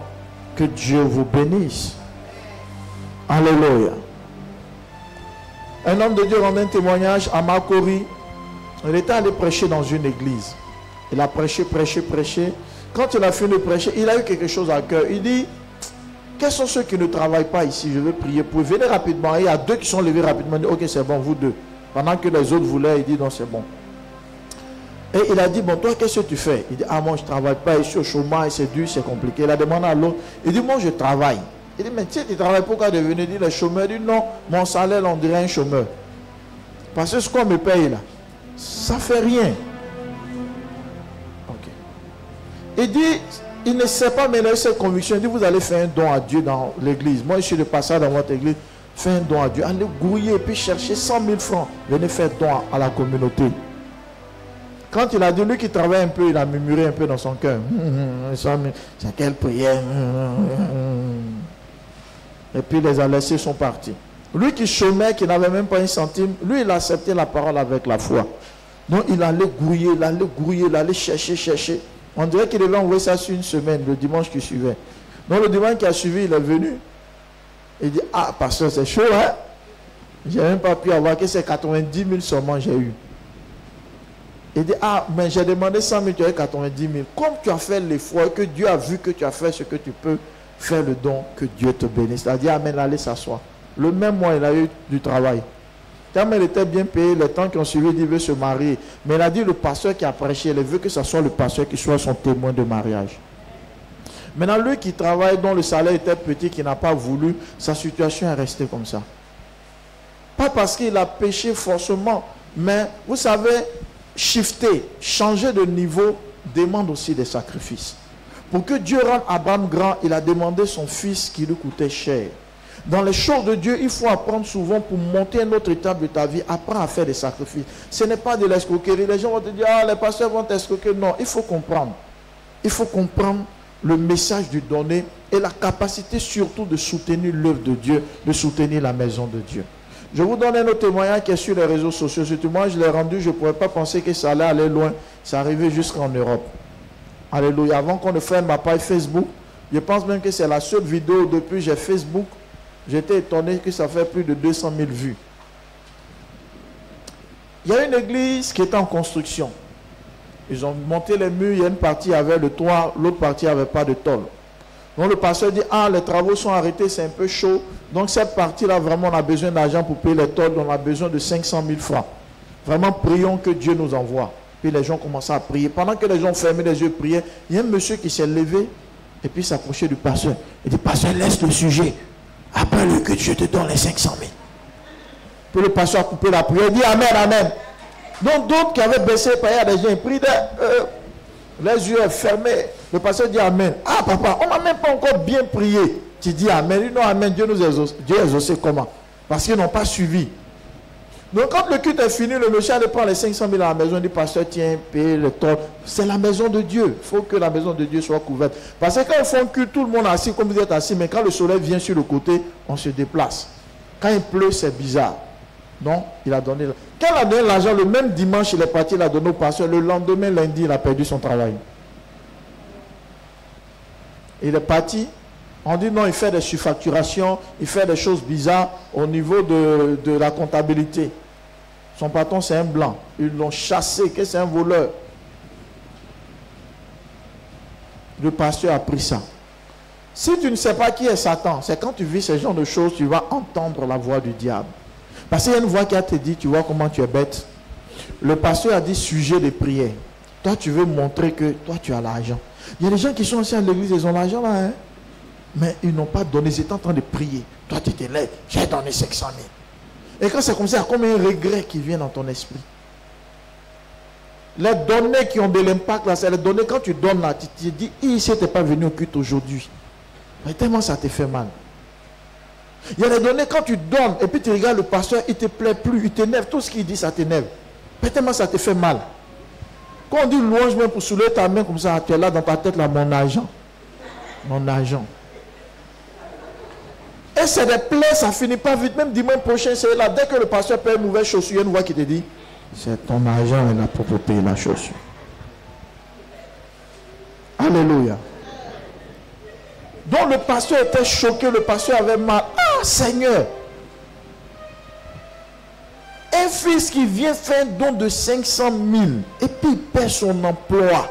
Que Dieu vous bénisse. Alléluia. Un homme de Dieu rend un témoignage à Makori. Il était allé prêcher dans une église. Il a prêché. Quand il a fini de prêcher, il a eu quelque chose à cœur. Il dit, quels sont ceux qui ne travaillent pas ici? Je veux prier pour eux. Venez rapidement. Et il y a 2 qui sont levés rapidement. Il dit, ok, c'est bon, vous 2. Pendant que les autres voulaient, il dit, non, c'est bon. Et il a dit, bon, toi, qu'est-ce que tu fais? Il dit, ah, moi, je ne travaille pas, je suis au chômage, c'est dur, c'est compliqué. Il a demandé à l'autre, il dit, moi, je travaille. Il dit, mais tu sais, tu travailles, pourquoi devenir? Il dit, le chômeur. Il dit, non, mon salaire, on dirait un chômeur. Parce que ce qu'on me paye là, ça ne fait rien. Ok. Il dit, il ne sait pas, mais il a eu cette conviction. Il dit, vous allez faire un don à Dieu dans l'église. Moi, je suis de passage dans votre église. Faites un don à Dieu. Allez grouiller et puis chercher 100 000 francs. Venez faire don à la communauté. Quand il a dit, lui qui travaille un peu, il a murmuré un peu dans son cœur. C'est quelle prière. Et puis les laissés sont partis. Lui qui chômait, qui n'avait même pas un centime, lui il a accepté la parole avec la foi. Donc il allait grouiller, il allait chercher. On dirait qu'il devait envoyer ça sur une semaine, le dimanche qui suivait. Donc le dimanche qui a suivi, il est venu. Il dit, ah pasteur, c'est chaud, hein? J'ai même pas pu avoir que c'est 90 000 seulement j'ai eu. Il dit, ah, mais j'ai demandé 100 000, tu as eu 90 000. Comme tu as fait l'effort, que Dieu a vu que tu as fait ce que tu peux, faire le don, que Dieu te bénisse. Il a dit, amen, allez s'asseoir. Le même mois, il a eu du travail. Tellement il était bien payé, les temps qui ont suivi, il veut se marier. Mais il a dit, le pasteur qui a prêché, il veut que ce soit le pasteur qui soit son témoin de mariage. Maintenant, lui qui travaille, dont le salaire était petit, qui n'a pas voulu, sa situation est restée comme ça. Pas parce qu'il a péché forcément, mais vous savez, shifter, changer de niveau, demande aussi des sacrifices. Pour que Dieu rende Abraham grand, il a demandé son fils qui lui coûtait cher. Dans les choses de Dieu, il faut apprendre souvent pour monter une autre étape de ta vie, apprendre à faire des sacrifices. Ce n'est pas de l'escroquerie. Les gens vont te dire, ah, les pasteurs vont t'escroquer. Non, il faut comprendre. Il faut comprendre le message du donner et la capacité surtout de soutenir l'œuvre de Dieu, de soutenir la maison de Dieu. Je vous donne un autre témoignage qui est sur les réseaux sociaux. Ce témoignage, je l'ai rendu, je ne pourrais pas penser que ça allait aller loin. Ça arrivait jusqu'en Europe. Alléluia. Avant qu'on ne fasse ma page Facebook, je pense même que c'est la seule vidéo depuis j'ai Facebook. J'étais étonné que ça fait plus de 200 000 vues. Il y a une église qui est en construction. Ils ont monté les murs, il y a une partie avait le toit, l'autre partie n'avait pas de tôle. Donc le pasteur dit, ah, les travaux sont arrêtés, c'est un peu chaud. Donc cette partie-là, vraiment, on a besoin d'argent pour payer les tôles, on a besoin de 500 000 francs. Vraiment, prions que Dieu nous envoie. Puis les gens commençaient à prier. Pendant que les gens fermaient les yeux et priaient, il y a un monsieur qui s'est levé et puis s'approchait du pasteur. Il dit, pasteur, laisse le sujet. Après le culte, je te donne les 500 000. Puis le pasteur a coupé la prière, il dit, amen, amen. Donc d'autres qui avaient baissé les prières, des gens, ils prient, les yeux fermés. Le pasteur dit amen. Ah papa, on n'a même pas encore bien prié. Tu dis amen. Il dit non, amen. Dieu nous exauce. Dieu exaucé comment? Parce qu'ils n'ont pas suivi. Donc quand le culte est fini, le monsieur allait prendre les 500 000 à la maison. Il dit pasteur, tiens, paye le tort. C'est la maison de Dieu. Il faut que la maison de Dieu soit couverte. Parce que quand ils font culte, tout le monde est assis comme vous êtes assis. Mais quand le soleil vient sur le côté, on se déplace. Quand il pleut, c'est bizarre. Donc, il a donné. Quand il a donné l'argent, le même dimanche, il est parti, il a donné au pasteur. Le lendemain, lundi, il a perdu son travail. Il est parti. On dit non, il fait des surfacturations, il fait des choses bizarres au niveau de la comptabilité. Son patron, c'est un blanc. Ils l'ont chassé, que c'est un voleur. Le pasteur a pris ça. Si tu ne sais pas qui est Satan, c'est quand tu vis ce genre de choses, tu vas entendre la voix du diable. Parce qu'il y a une voix qui a te dit, tu vois comment tu es bête. Le pasteur a dit sujet de prière. Toi, tu veux montrer que toi, tu as l'argent. Il y a des gens qui sont assis à l'église, ils ont l'argent là, hein? Mais ils n'ont pas donné, ils étaient en train de prier. Toi, tu étais là, j'ai donné 500 000. Et quand c'est comme ça, il y a comme un regret qui vient dans ton esprit. Les données qui ont de l'impact là, c'est les données quand tu donnes là, tu te dis, si tu n'étais pas venu au culte aujourd'hui. Mais tellement ça te fait mal. Il y a des données quand tu donnes et puis tu regardes le pasteur, il ne te plaît plus, il t'énerve, tout ce qu'il dit ça t'énerve. Mais tellement ça te fait mal. Quand on dit louange même pour soulever ta main comme ça, tu es là dans ta tête là, mon argent. Mon argent. Et c'est des plaies, ça finit pas vite. Même dimanche prochain, c'est là. Dès que le pasteur paye une nouvelle chaussure, il y a une voix qui te dit, c'est ton argent là pour payer la chaussure. Alléluia. Donc le pasteur était choqué, le pasteur avait mal. Ah, Seigneur! Un fils qui vient faire un don de 500 000 et puis il perd son emploi.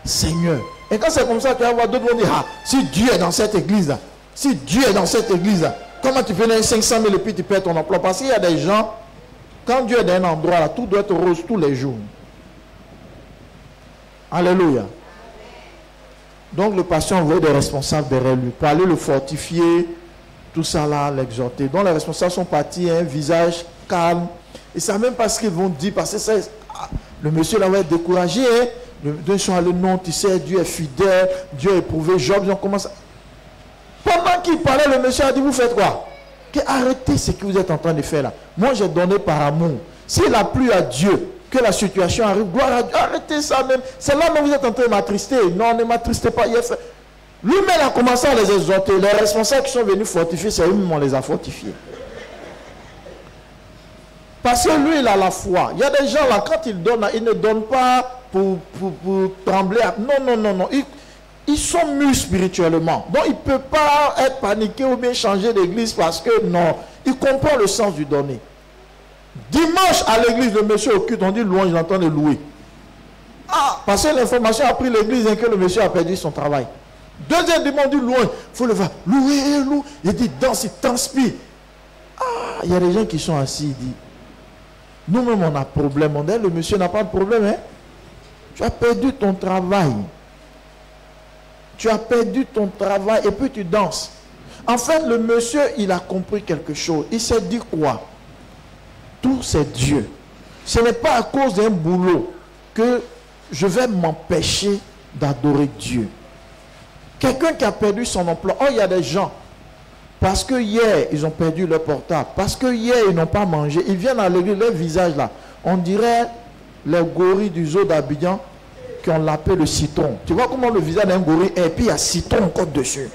Seigneur. Et quand c'est comme ça, tu vas voir d'autres vont dire, ah, si Dieu est dans cette église-là, si Dieu est dans cette église-là, comment tu fais 500 000 et puis tu perds ton emploi? Parce qu'il y a des gens, quand Dieu est dans un endroit, là, tout doit être rose tous les jours. Alléluia. Donc le pasteur envoie des responsables derrière lui pour aller le fortifier, tout ça là, l'exhorter. Donc les responsables sont partis, un visage calme. Ils ne savent même pas ce qu'ils vont dire parce que ça, le monsieur là va être découragé. Hein? Ils sont allés, non, tu sais, Dieu est fidèle, Dieu est éprouvé. Job, ils ont commencé. Pendant qu'il parlait, le monsieur a dit, vous faites quoi? Arrêtez ce que vous êtes en train de faire là. Moi j'ai donné par amour. S'il a plu à Dieu que la situation arrive, gloire à Dieu, arrêtez ça même. C'est là même vous êtes en train de m'attrister. Non, ne m'attristez pas. Lui-même a commencé à les exhorter. Les responsables qui sont venus fortifier, c'est eux-mêmes on les a fortifiés. Parce que lui, il a la foi. Il y a des gens là, quand ils donnent, ils ne donnent pas pour trembler. Non. Ils sont mûrs spirituellement. Donc, il ne peut pas être paniqué ou bien changer d'église parce que non. Il comprend le sens du donner. Dimanche, à l'église, le monsieur au culte, on dit louange, j'entends de louer. Ah, parce que l'information a pris l'église et que le monsieur a perdu son travail. Deuxième dimanche, on dit louange. Il faut le voir. Louer. Il dit danse, il transpire. Ah, il y a des gens qui sont assis, il dit. Nous-mêmes, on a problème. On dit, le monsieur n'a pas de problème. Hein? Tu as perdu ton travail. Tu as perdu ton travail et puis tu danses. En fait, le monsieur, il a compris quelque chose. Il s'est dit quoi? Tout c'est Dieu. Ce n'est pas à cause d'un boulot que je vais m'empêcher d'adorer Dieu. Quelqu'un qui a perdu son emploi. Oh, il y a des gens. Parce que hier, ils ont perdu leur portable. Parce que hier, ils n'ont pas mangé. Ils viennent à l'église, leur visage là. On dirait les gorilles du zoo d'Abidjan qui ont lapé le citron. Tu vois comment le visage d'un gorille est, et puis il y a citron encore dessus.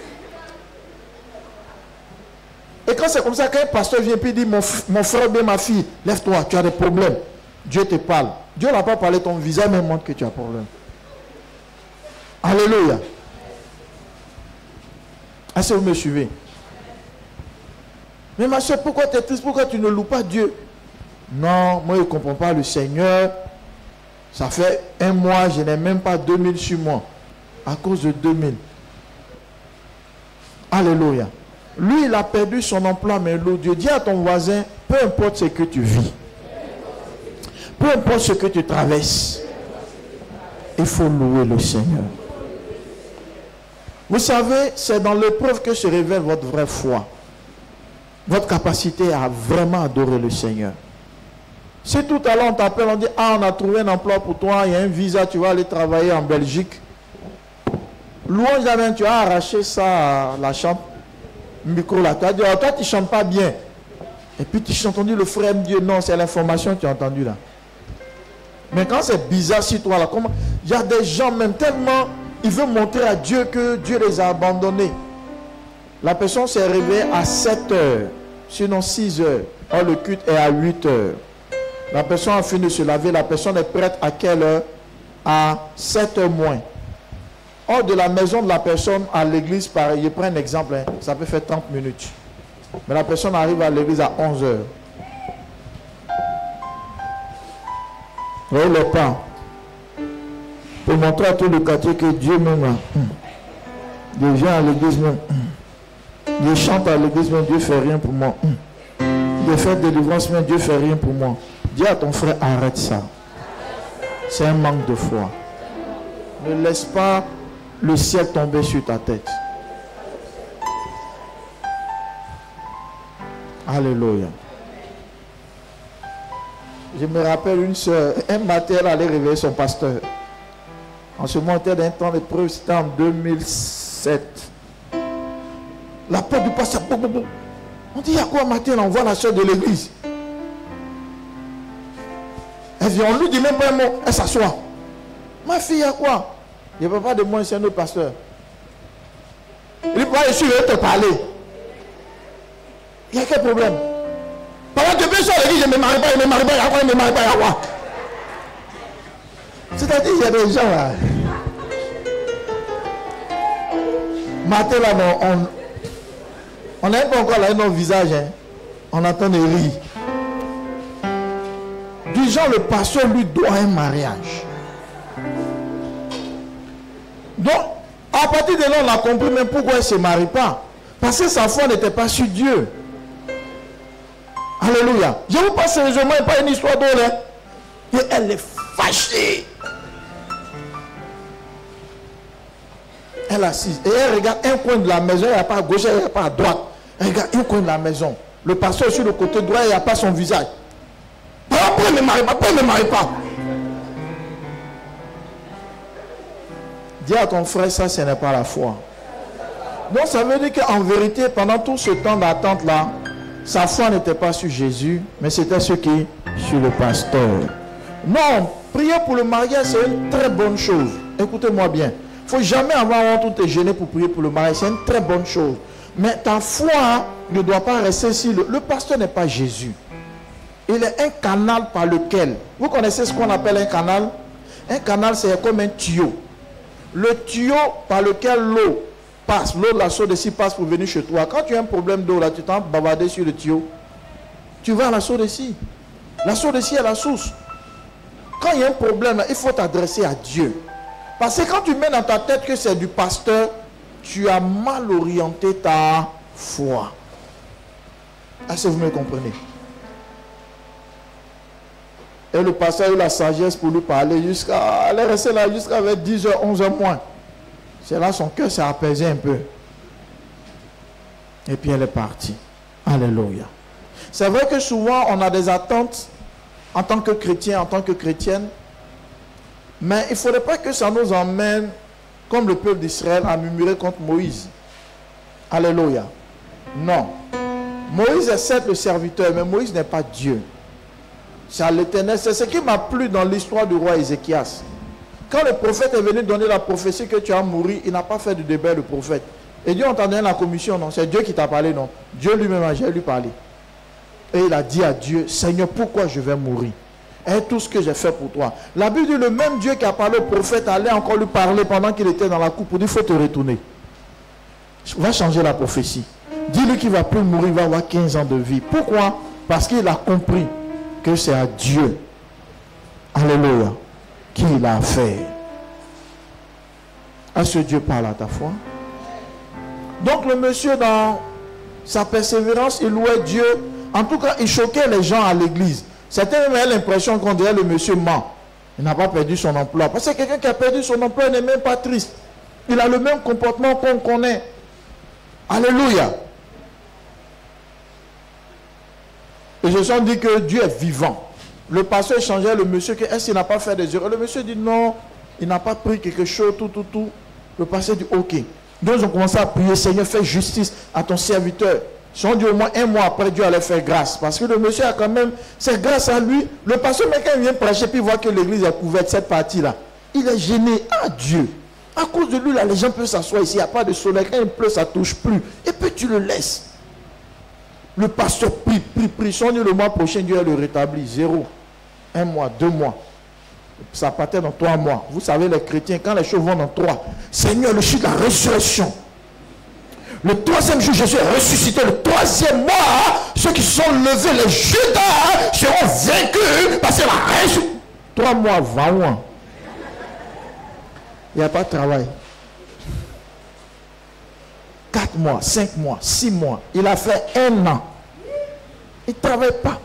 Et quand c'est comme ça qu'un pasteur vient et dit, mon frère bien ma fille, lève-toi, tu as des problèmes. Dieu te parle. Dieu n'a pas parlé, ton visage même montre que tu as problème. Alléluia. Est-ce que vous me suivez? Mais ma soeur, pourquoi tu es triste? Pourquoi tu ne loues pas Dieu? Non, moi je ne comprends pas le Seigneur. Ça fait un mois, je n'ai même pas 2000 sur moi. À cause de 2000. Alléluia. Lui, il a perdu son emploi, mais l'autre Dieu. Dis à ton voisin, peu importe ce que tu vis, peu importe ce que tu traverses, il faut louer le Seigneur. Vous savez, c'est dans l'épreuve que se révèle votre vraie foi. Votre capacité à vraiment adorer le Seigneur. Si tout à l'heure on t'appelle, on dit, ah, on a trouvé un emploi pour toi, il y a un visa, tu vas aller travailler en Belgique. Louange d'Amen, tu as arraché ça à la chambre, micro là. Tu as dit, oh, toi tu ne chantes pas bien. Et puis tu as entendu le frère me dire, non, c'est l'information que tu as entendue là. Mais quand c'est bizarre sur toi là, comment il y a des gens même tellement, ils veulent montrer à Dieu que Dieu les a abandonnés. La personne s'est réveillée à 7 heures, sinon 6 heures. Or le culte est à 8 heures. La personne a fini de se laver, la personne est prête à quelle heure? À 7 heures moins. Or de la maison de la personne à l'église, pareil, je prends un exemple, hein, ça peut faire 30 minutes. Mais la personne arrive à l'église à 11 heures. Vous voyez le pas? Pour montrer à tout le quartier que Dieu même vient à l'église même. Je chante à l'église mais Dieu ne fait rien pour moi. Je fais délivrance mais Dieu ne fait rien pour moi. Dis à ton frère, arrête ça. C'est un manque de foi. Ne laisse pas le ciel tomber sur ta tête. Alléluia. Je me rappelle une soeur, un matin elle allait réveiller son pasteur. En ce moment, d'un temps d'épreuve, c'était en 2007. La porte du pasteur, on dit, il y a quoi matin? On voit la soeur de l'église. Elle vient, on lui dit même pas un mot, elle s'assoit. Ma fille, il y a quoi? Il ne veut pas de moi, c'est un autre pasteur. Il dit, pourquoi je suis venu te parler? Il y a quel problème? Pendant que je suis à l'église, je ne me marie pas, il ne me marie pas, il y a quoi, il ne me marie pas, il y a quoi? C'est-à-dire, il y a des gens là. Matin, là, on n'a pas encore là nos visages. Hein. On attend des rires. Du genre, le pasteur lui doit un mariage. Donc, à partir de là, on a compris même pourquoi elle ne se marie pas. Parce que sa foi n'était pas sur Dieu. Alléluia. Je vous passe sérieusement pas une histoire d'eau là. Et elle est fâchée. Elle est assise. Et elle regarde un coin de la maison. Il n'y a pas à gauche, il n'y a pas à droite. Elle regarde un coin de la maison. Le pasteur sur le côté droit, il n'y a pas son visage. Pourquoi ne marie pas? Pourquoi ne marie pas? Dis à ton frère, ça, ce n'est pas la foi. Donc, ça veut dire qu'en vérité, pendant tout ce temps d'attente-là, sa foi n'était pas sur Jésus, mais c'était sur qui? Sur le pasteur. Non, prier pour le mariage, c'est une très bonne chose. Écoutez-moi bien. Il ne faut jamais avoir honte ou te gêner pour prier pour le mariage. C'est une très bonne chose. Mais ta foi ne doit pas rester si le pasteur n'est pas Jésus. Il est un canal par lequel... Vous connaissez ce qu'on appelle un canal? Un canal, c'est comme un tuyau. Le tuyau par lequel l'eau passe, l'eau de la source d'ici passe pour venir chez toi. Quand tu as un problème d'eau, là, tu t'en bavardé sur le tuyau. Tu vas à la source d'ici. La source d'ici est la source. Quand il y a un problème, là, il faut t'adresser à Dieu. Parce que quand tu mets dans ta tête que c'est du pasteur, tu as mal orienté ta foi. Est-ce que vous me comprenez? Et le pasteur a eu la sagesse pour lui parler jusqu'à... Elle est restée là jusqu'à 10h, 11h moins. C'est là son cœur s'est apaisé un peu. Et puis elle est partie. Alléluia. C'est vrai que souvent on a des attentes en tant que chrétien, en tant que chrétienne. Mais il ne faudrait pas que ça nous emmène, comme le peuple d'Israël, à murmurer contre Moïse. Alléluia. Non. Moïse est certes le serviteur, mais Moïse n'est pas Dieu. C'est à l'Éternel. C'est ce qui m'a plu dans l'histoire du roi Ézéchias. Quand le prophète est venu donner la prophétie que tu as mouru, il n'a pas fait de débat, le prophète. Et Dieu entendait la commission, non. C'est Dieu qui t'a parlé, non. Dieu lui-même a lui parlé. Et il a dit à Dieu, Seigneur, pourquoi je vais mourir? Et tout ce que j'ai fait pour toi. La Bible dit, le même Dieu qui a parlé au prophète allait encore lui parler pendant qu'il était dans la coupe pour dire, il faut te retourner. Va changer la prophétie. Dis-lui qu'il ne va plus mourir, il va avoir 15 ans de vie. Pourquoi? Parce qu'il a compris que c'est à Dieu, alléluia, qu'il a affaire. Est-ce que Dieu parle à ta foi? Donc le monsieur, dans sa persévérance, il louait Dieu. En tout cas, il choquait les gens à l'église. Certains avaient l'impression qu'on dirait le monsieur ment. Il n'a pas perdu son emploi. Parce que quelqu'un qui a perdu son emploi n'est même pas triste. Il a le même comportement qu'on connaît. Alléluia. Et je sens dit que Dieu est vivant. Le pasteur échangeait le monsieur que est-ce qu'il n'a pas fait des erreurs? Le monsieur dit non, il n'a pas pris quelque chose, tout. Le pasteur dit ok. Donc ils ont commencé à prier, Seigneur, fais justice à ton serviteur. Ils ont dit au moins un mois après, Dieu allait faire grâce. Parce que le monsieur a quand même, c'est grâce à lui. Le pasteur, mais quand il vient prêcher, puis il voit que l'église est couverte, cette partie-là, il est gêné. Ah Dieu, à cause de lui, là, les gens peuvent s'asseoir ici, il n'y a pas de soleil. Quand il pleut, ça ne touche plus. Et puis tu le laisses. Le pasteur prie. Son Dieu, le mois prochain, Dieu le rétablit. 0. 1 mois, 2 mois. Ça partait dans 3 mois. Vous savez, les chrétiens, quand les choses vont dans 3, Seigneur, le jour de la résurrection. Le 3e jour, Jésus est ressuscité. Le 3e mois, ceux qui sont levés, les Judas, seront vaincus parce que la résurrection. 3 mois, 20 mois. Il n'y a pas de travail. 4 mois, 5 mois, 6 mois. Il a fait 1 an. Il ne travaille pas.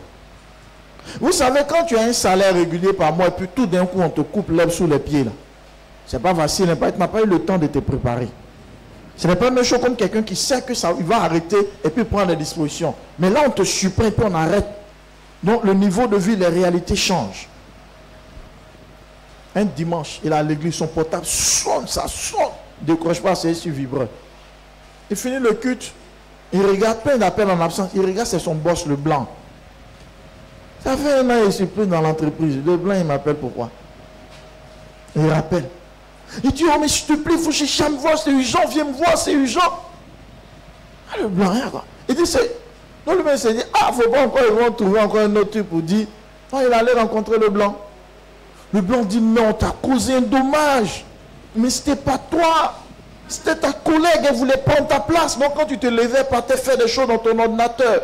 Vous savez, quand tu as un salaire régulier par mois et puis tout d'un coup on te coupe l'herbe sous les pieds là. C'est pas facile, tu n'as pas eu le temps de te préparer. Ce n'est pas la même chose comme quelqu'un qui sait que ça, il va arrêter et puis prendre des dispositions. Mais là on te supprime et puis on arrête. Donc le niveau de vie, les réalités changent. Un dimanche, il est à l'église, son portable sonne, ça sonne. Décroche pas, c'est sur vibreur. Il finit le culte, il regarde plein d'appels en absence, il regarde, c'est son boss, le blanc. Ça fait 1 an, il se plaint dans l'entreprise. Le blanc, il m'appelle pourquoi? Il rappelle. Il dit, oh mais s'il te plaît, il faut que je me voir, c'est urgent, viens me voir, c'est urgent. Ah, le blanc, rien quoi. Il dit, c'est... Donc le mec s'est dit, ah, faut pas encore, ils vont trouver encore un autre truc pour dire, non, il allait rencontrer le blanc. Le blanc dit, non, t'as causé un dommage. Mais c'était pas toi. C'était ta collègue, elle voulait prendre ta place. Donc quand tu te levais, partais faire des choses dans ton ordinateur.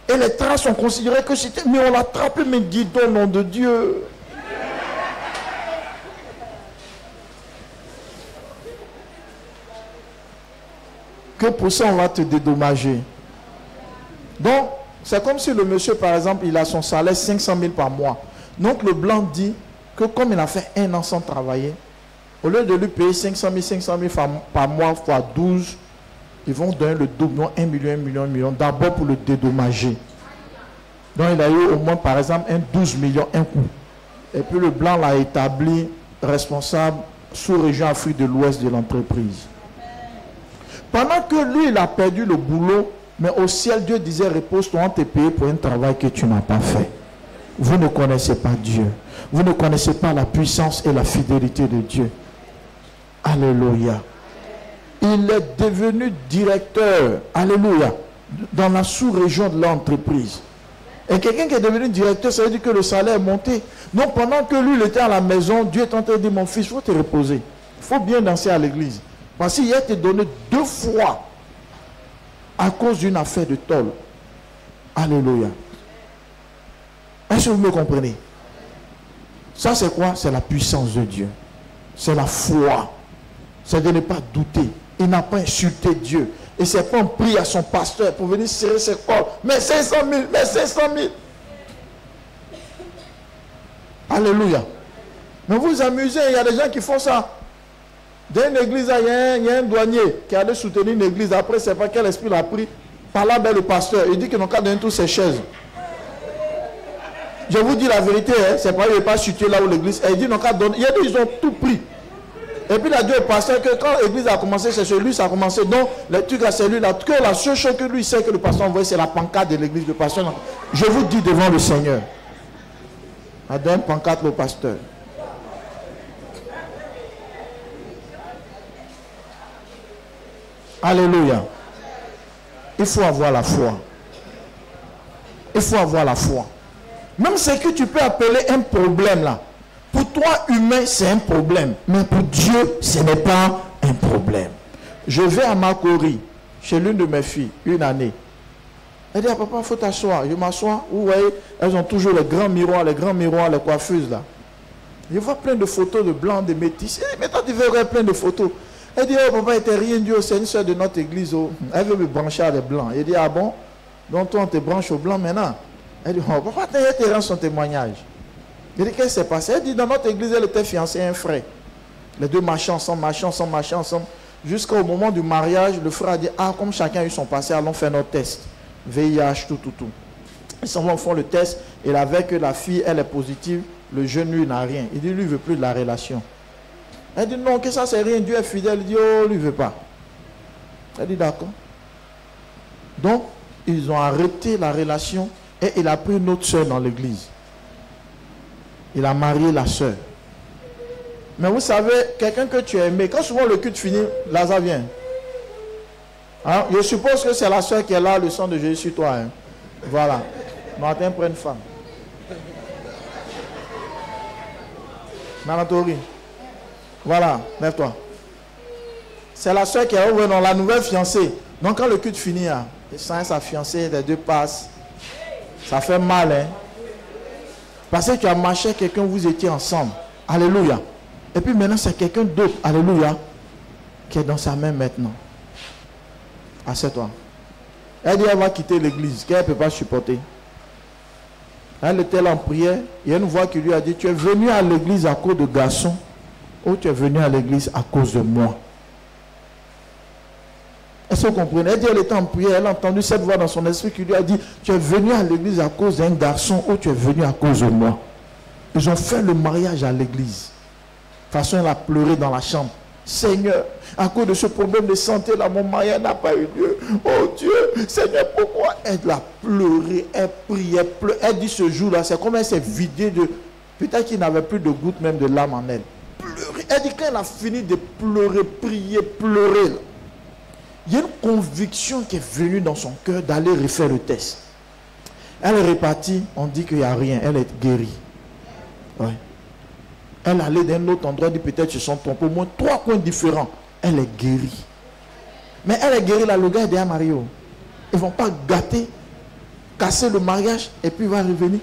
Et les traces, on considérait que c'était... Mais on l'attrapait, mais dis donc, nom de Dieu. Que pour ça, on va te dédommager. Donc, c'est comme si le monsieur, par exemple, il a son salaire 500 000 par mois. Donc, le blanc dit que comme il a fait 1 an sans travailler, au lieu de lui payer 500 000 par mois fois 12, ils vont donner le double, non 1 million, 1 million, 1 million, d'abord pour le dédommager. Donc, il a eu au moins, par exemple, un 12 millions, un coup. Et puis, le blanc l'a établi responsable sous-région Afrique de l'Ouest de l'entreprise. Pendant que lui, il a perdu le boulot, mais au ciel, Dieu disait, repose-toi, on t'est payé pour un travail que tu n'as pas fait. Vous ne connaissez pas Dieu. Vous ne connaissez pas la puissance et la fidélité de Dieu. Alléluia. Il est devenu directeur, alléluia, dans la sous-région de l'entreprise. Et quelqu'un qui est devenu directeur, ça veut dire que le salaire est monté. Donc pendant que lui, il était à la maison, Dieu est en train de dire, mon fils, il faut te reposer. Il faut bien danser à l'église. Parce qu'il a été donné 2 fois à cause d'une affaire de tôle. Alléluia. Est-ce que vous me comprenez? Ça c'est quoi? C'est la puissance de Dieu. C'est la foi. C'est de ne pas douter. Il n'a pas insulté Dieu. Et c'est pas un prix à son pasteur pour venir serrer ses corps. Mais 500 000, mais 500 000. Alléluia. Mais vous vous amusez, il y a des gens qui font ça. Dans une église, il y a un douanier qui allait soutenir une église. Après, c'est pas quel esprit l'a pris. Par là, ben, le pasteur, il dit qu'ils n'ont qu'à donner toutes ses chaises. Je vous dis la vérité, hein, c'est pas, il n'est pas situé là où l'église. Il dit qu'ils n'ont qu'à donner. Il a dit ils ont tout pris. Et puis il a dit au pasteur que quand l'église a commencé, c'est celui, ça a commencé. Donc, le truc à celui-là, que la seule chose que lui sait que le pasteur envoie, c'est la pancarte de l'église. Le pasteur, je vous dis devant le Seigneur. Il a donné une pancarte au pasteur. Alléluia. Il faut avoir la foi. Il faut avoir la foi. Même ce que tu peux appeler un problème là. Pour toi, humain, c'est un problème. Mais pour Dieu, ce n'est pas un problème. Je vais à Makori, chez l'une de mes filles, une année. Elle dit, ah, papa, il faut t'asseoir. Je m'assois. Vous voyez, elles ont toujours les grands miroirs, les coiffeuses là. Je vois plein de photos de blancs, de métis. Mais toi, tu verrais plein de photos. Elle dit, oh papa, il n'était rien dit, c'est une soeur de notre église. Oh. Elle veut me brancher à les blancs. Elle dit, ah bon? Donc toi, on te branche aux blancs maintenant. Elle dit, oh papa, tu rends son témoignage. Elle dit, qu'est-ce qui s'est passé? Elle dit, dans notre église, elle était fiancée à un frère. Les deux marchaient ensemble. Jusqu'au moment du mariage, le frère a dit, ah, comme chacun a eu son passé, allons faire notre test. VIH, tout. Ils s'en vont, font le test. Et avec la fille, elle est positive. Le jeune, lui, n'a rien. Il dit, lui, il ne veut plus de la relation. Elle dit, non, que ça, c'est rien. Dieu est fidèle. Il dit, oh, lui, il ne veut pas. Elle dit, d'accord. Donc, ils ont arrêté la relation et il a pris une autre soeur dans l'église. Il a marié la soeur. Mais vous savez, quelqu'un que tu as aimé, quand souvent le culte finit, Lazare vient. Hein? Je suppose que c'est la soeur qui est là, le sang de Jésus sur toi. Hein? Voilà. Martin prend une femme. Manatori. Voilà, lève-toi. C'est la soeur qui est dans la nouvelle fiancée. Donc quand le culte finit, il sent sa fiancée, les deux passent. Ça fait mal, hein. Parce que tu as marché avec quelqu'un, vous étiez ensemble. Alléluia. Et puis maintenant, c'est quelqu'un d'autre, alléluia, qui est dans sa main maintenant. Assieds-toi. Elle dit, elle va quitter l'église, qu'elle ne peut pas supporter. Elle était là en prière. Il y a une voix qui lui a dit, tu es venu à l'église à cause de garçons, ou tu es venu à l'église à cause de moi. Est-ce que vous comprenez? Elle dit, elle était en prière, elle a entendu cette voix dans son esprit qui lui a dit, tu es venu à l'église à cause d'un garçon, ou tu es venu à cause de moi. Ils ont fait le mariage à l'église. De toute façon, elle a pleuré dans la chambre. Seigneur, à cause de ce problème de santé, là, mon mariage n'a pas eu lieu. Oh Dieu, Seigneur, pourquoi? Elle a pleuré, elle priait, elle pleure. Elle dit ce jour-là, c'est comme elle s'est vidée de... Peut-être qu'il n'avait plus de goutte même de larmes en elle. Pleurer. Elle dit qu'elle a fini de pleurer, prier, pleurer. Là. Il y a une conviction qui est venue dans son cœur d'aller refaire le test. Elle est repartie, on dit qu'il n'y a rien, elle est guérie. Ouais. Elle allait d'un autre endroit, dit peut-être se sont trompés, au moins 3 coins différents. elle est guérie. Mais elle est guérie là, le gars est déjà marié. Ils ne vont pas gâter, casser le mariage et puis il va revenir.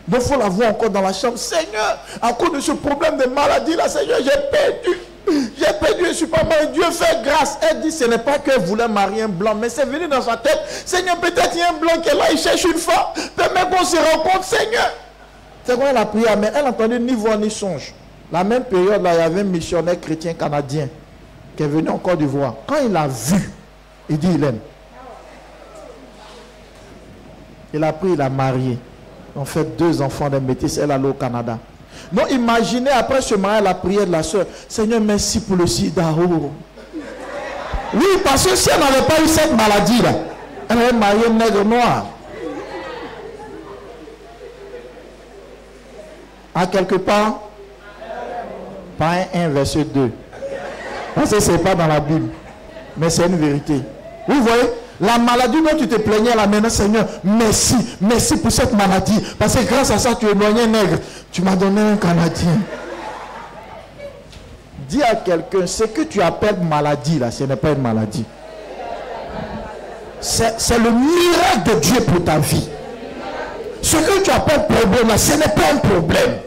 Donc il faut la voir encore dans la chambre. Seigneur, à cause de ce problème de maladie là, Seigneur, j'ai perdu, je ne suis pas marié. Dieu fait grâce. Elle dit, ce n'est pas qu'elle voulait marier un blanc, mais c'est venu dans sa tête. Seigneur, peut-être il y a un blanc qui est là, il cherche une femme. Permets qu'on se rencontre, Seigneur. C'est quand elle a prié, mais elle n'entendait ni voix ni songe. La même période là, il y avait un missionnaire chrétien canadien qui est venu en Côte d'Ivoire. Quand il l'a vu, il dit, il aime. Il a pris, il a marié. On fait 2 enfants de métis, elle allait au Canada. Donc imaginez après ce mariage la prière de la soeur. Seigneur, merci pour le sida. Oh. Oui, parce que si elle n'avait pas eu cette maladie là, elle aurait marié un nègre noir. À quelque part, pas 1 verset 2. Parce que ce n'est pas dans la Bible. Mais c'est une vérité. Vous voyez? La maladie dont tu te plaignais là maintenant, Seigneur, merci, merci pour cette maladie. Parce que grâce à ça, tu es éloigné nègre. Tu m'as donné un Canadien. Dis à quelqu'un, ce que tu appelles maladie là, ce n'est pas une maladie. C'est le miracle de Dieu pour ta vie. Ce que tu appelles problème là, ce n'est pas un problème.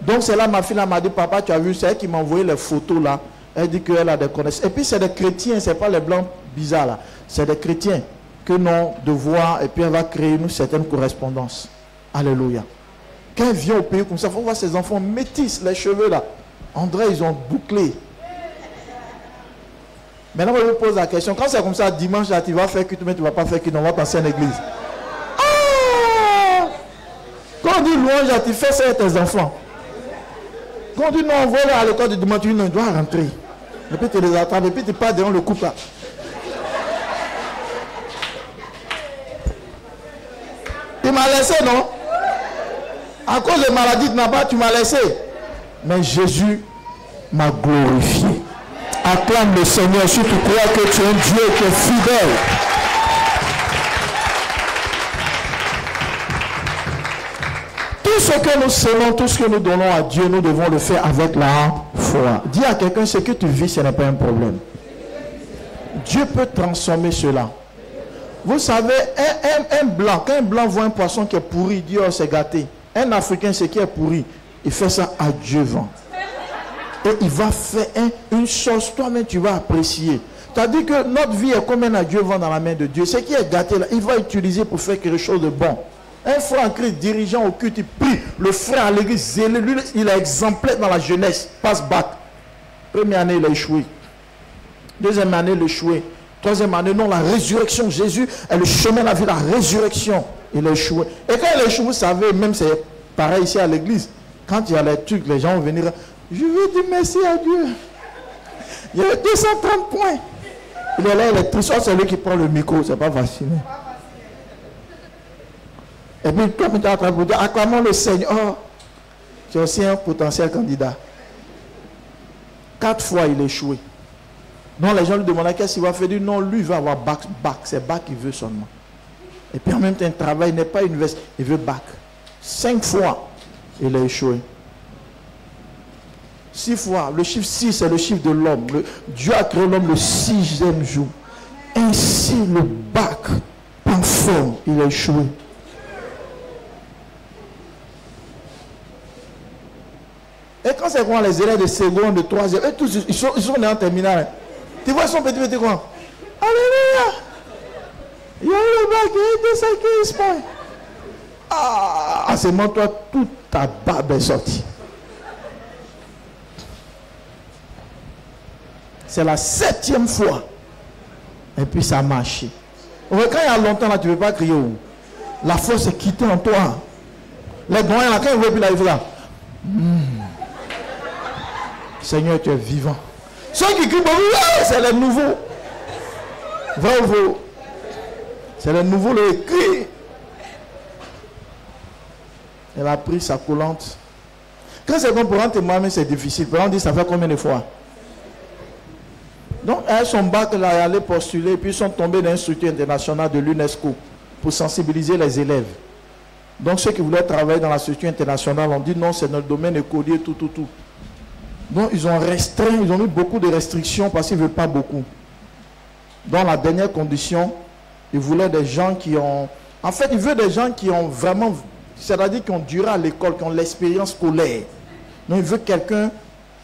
Donc c'est là ma fille m'a dit, papa, tu as vu, c'est elle qui m'a envoyé les photos là. Elle dit qu'elle a des connaissances. Et puis c'est des chrétiens, ce n'est pas les blancs bizarres là. C'est des chrétiens que non de voir et puis elle va créer une certaine correspondance. Alléluia. Quand elle vient au pays comme ça, il faut voir ses enfants métis, les cheveux là. André, ils ont bouclé. Maintenant, je vous pose la question. Quand c'est comme ça, dimanche là, tu vas faire culte, mais tu ne vas pas faire culte, on va passer à l'église. Ah! Quand on dit louange là, tu fais ça avec tes enfants. Quand on dit non, envoie-les à l'école de dimanche, tu dois rentrer. Et puis tu les attends, et puis tu pars devant le couple là. Tu m'as laissé, non? À cause de maladie, tu m'as laissé. Mais Jésus m'a glorifié. Acclame le Seigneur si tu crois que tu es un Dieu qui est fidèle. Tout ce que nous semons, tout ce que nous donnons à Dieu, nous devons le faire avec la foi. Dis à quelqu'un, ce que tu vis, ce n'est pas un problème. Dieu peut transformer cela. Vous savez, un blanc, quand un blanc voit un poisson qui est pourri, il dit, oh, c'est gâté. Un Africain, ce qui est pourri, il fait ça à Dieu vent. Et il va faire une chose, toi-même tu vas apprécier. C'est-à-dire que notre vie est comme un adieu vent dans la main de Dieu. Ce qui est gâté là, il va utiliser pour faire quelque chose de bon. Un frère en Christ, dirigeant au culte, il prie. Le frère à l'église, lui, il est exemplaire dans la jeunesse, passe bac. Première année, il a échoué. Deuxième année, il a échoué. Troisième année, non, la résurrection. Jésus est le chemin de la vie, la résurrection. Il a échoué. Et quand il a échoué, vous savez, même c'est pareil ici à l'église. Quand il y a les trucs, les gens vont venir. Je veux dire merci à Dieu. Il y a 230 points. Il est là, il est triste. C'est lui qui prend le micro, c'est pas facile. Et puis, comme il est en train de dire, acclamons le Seigneur. Oh, tu es aussi un potentiel candidat. 4 fois, il a échoué. Non, les gens lui demandaient qu'est-ce qu'il va faire. Il dit non, lui, il va avoir bac. C'est bac qu'il veut seulement. Et puis, en même temps, il travaille, il n'est pas université. Il veut bac. 5 fois, il a échoué. 6 fois. Le chiffre 6, c'est le chiffre de l'homme. Dieu a créé l'homme le 6e jour. Ainsi, le bac, en forme, il a échoué. Et quand c'est quoi les élèves de seconde, de troisième, et tous, ils sont en terminale. Tu vois son petit quoi? Alléluia! Il y a eu le bac, il y a eu 215 points. Ah, c'est moi, toi, toute ta barbe est sortie. C'est la 7e fois. Et puis ça a marché. Quand il y a longtemps, là, tu ne veux pas crier. La force est quittée en toi. Les doyens, là, quand ils voient, puis là, ils font là. Seigneur, tu es vivant. Ceux qui crient, c'est les nouveaux. Vrai ou faux? C'est les nouveaux, le cri. Elle a pris sa collante. Quand c'est bon pour un témoin, c'est difficile. On dit, ça fait combien de fois? Donc, elles sont bac, là, elles allaient postuler, puis ils sont tombés dans une structure internationale de l'UNESCO pour sensibiliser les élèves. Donc, ceux qui voulaient travailler dans la structure internationale ont dit non, c'est notre domaine écolier, tout. Donc ils ont restreint, ils ont mis beaucoup de restrictions parce qu'ils ne veulent pas beaucoup. Dans la dernière condition, ils voulaient des gens qui ont... En fait, ils veulent des gens qui ont vraiment... C'est-à-dire qui ont duré à l'école, qui ont l'expérience scolaire. Donc ils veulent quelqu'un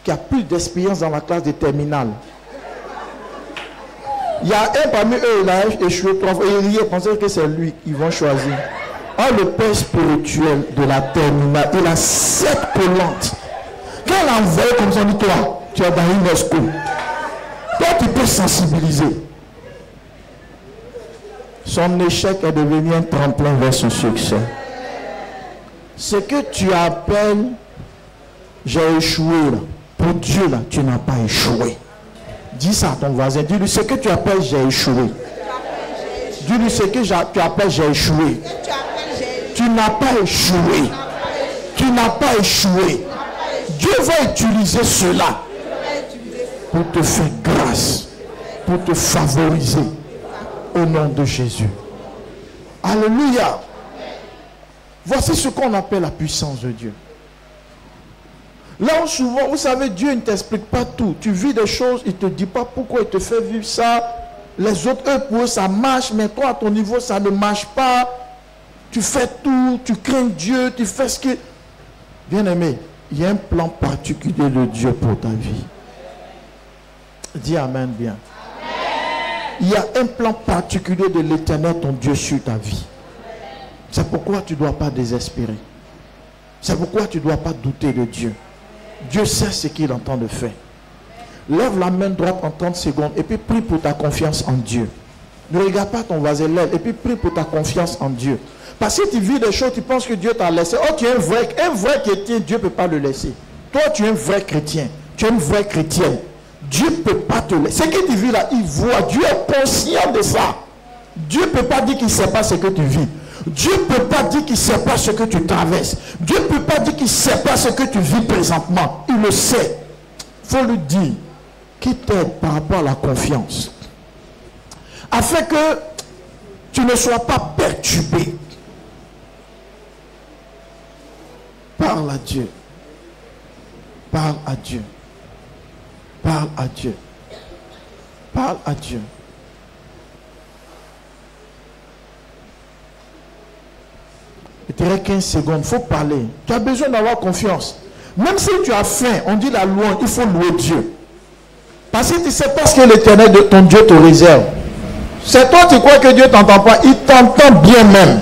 qui a plus d'expérience dans la classe de terminale. Il y a un parmi eux, il a échoué 3 fois. Et il pensait que c'est lui qu'ils vont choisir. Oh, le père spirituel de la terminale, il a 7 collantes. Quand il a envoyé comme ça, on dit, toi, tu es dans une school. Toi, tu peux sensibiliser. Son échec est devenu un tremplin vers son succès. Ce que tu appelles, j'ai échoué là. Pour Dieu là, tu n'as pas échoué. Dis ça à ton voisin. Dis-lui ce que tu appelles, j'ai échoué. Dis-lui ce que tu appelles, j'ai échoué. Tu n'as pas échoué. Tu n'as pas échoué. Dieu va utiliser cela pour te faire grâce, pour te favoriser au nom de Jésus. Alléluia. Voici ce qu'on appelle la puissance de Dieu. Là où souvent, vous savez, Dieu ne t'explique pas tout. Tu vis des choses, il ne te dit pas pourquoi il te fait vivre ça. Les autres, eux, pour eux, ça marche, mais toi, à ton niveau, ça ne marche pas. Tu fais tout, tu crains Dieu, tu fais ce que... Bien-aimé, il y a un plan particulier de Dieu pour ta vie. Dis Amen bien. Amen. Il y a un plan particulier de l'Éternel, ton Dieu, sur ta vie. C'est pourquoi tu ne dois pas désespérer. C'est pourquoi tu ne dois pas douter de Dieu. Dieu sait ce qu'il entend de faire. Lève la main droite en 30 secondes et puis prie pour ta confiance en Dieu. Ne regarde pas ton voisin, lève et puis prie pour ta confiance en Dieu. Parce que tu vis des choses, tu penses que Dieu t'a laissé. Oh, tu es un vrai chrétien, Dieu ne peut pas le laisser. Toi, tu es un vrai chrétien. Tu es une vraie chrétienne. Dieu ne peut pas te laisser. Ce que tu vis là, il voit. Dieu est conscient de ça. Dieu ne peut pas dire qu'il ne sait pas ce que tu vis. Dieu ne peut pas dire qu'il ne sait pas ce que tu traverses. Dieu ne peut pas dire qu'il ne sait pas ce que tu vis présentement. Il le sait. Il faut lui dire qu'il t'aide par rapport à la confiance. Afin que tu ne sois pas perturbé. Parle à Dieu. Parle à Dieu. Parle à Dieu. Parle à Dieu. Il te reste 15 secondes, il faut parler. Tu as besoin d'avoir confiance. Même si tu as faim, on dit la louange, il faut louer Dieu. Parce que tu ne sais pas ce que l'Éternel de ton Dieu te réserve. C'est toi, tu crois que Dieu ne t'entend pas. Il t'entend bien même.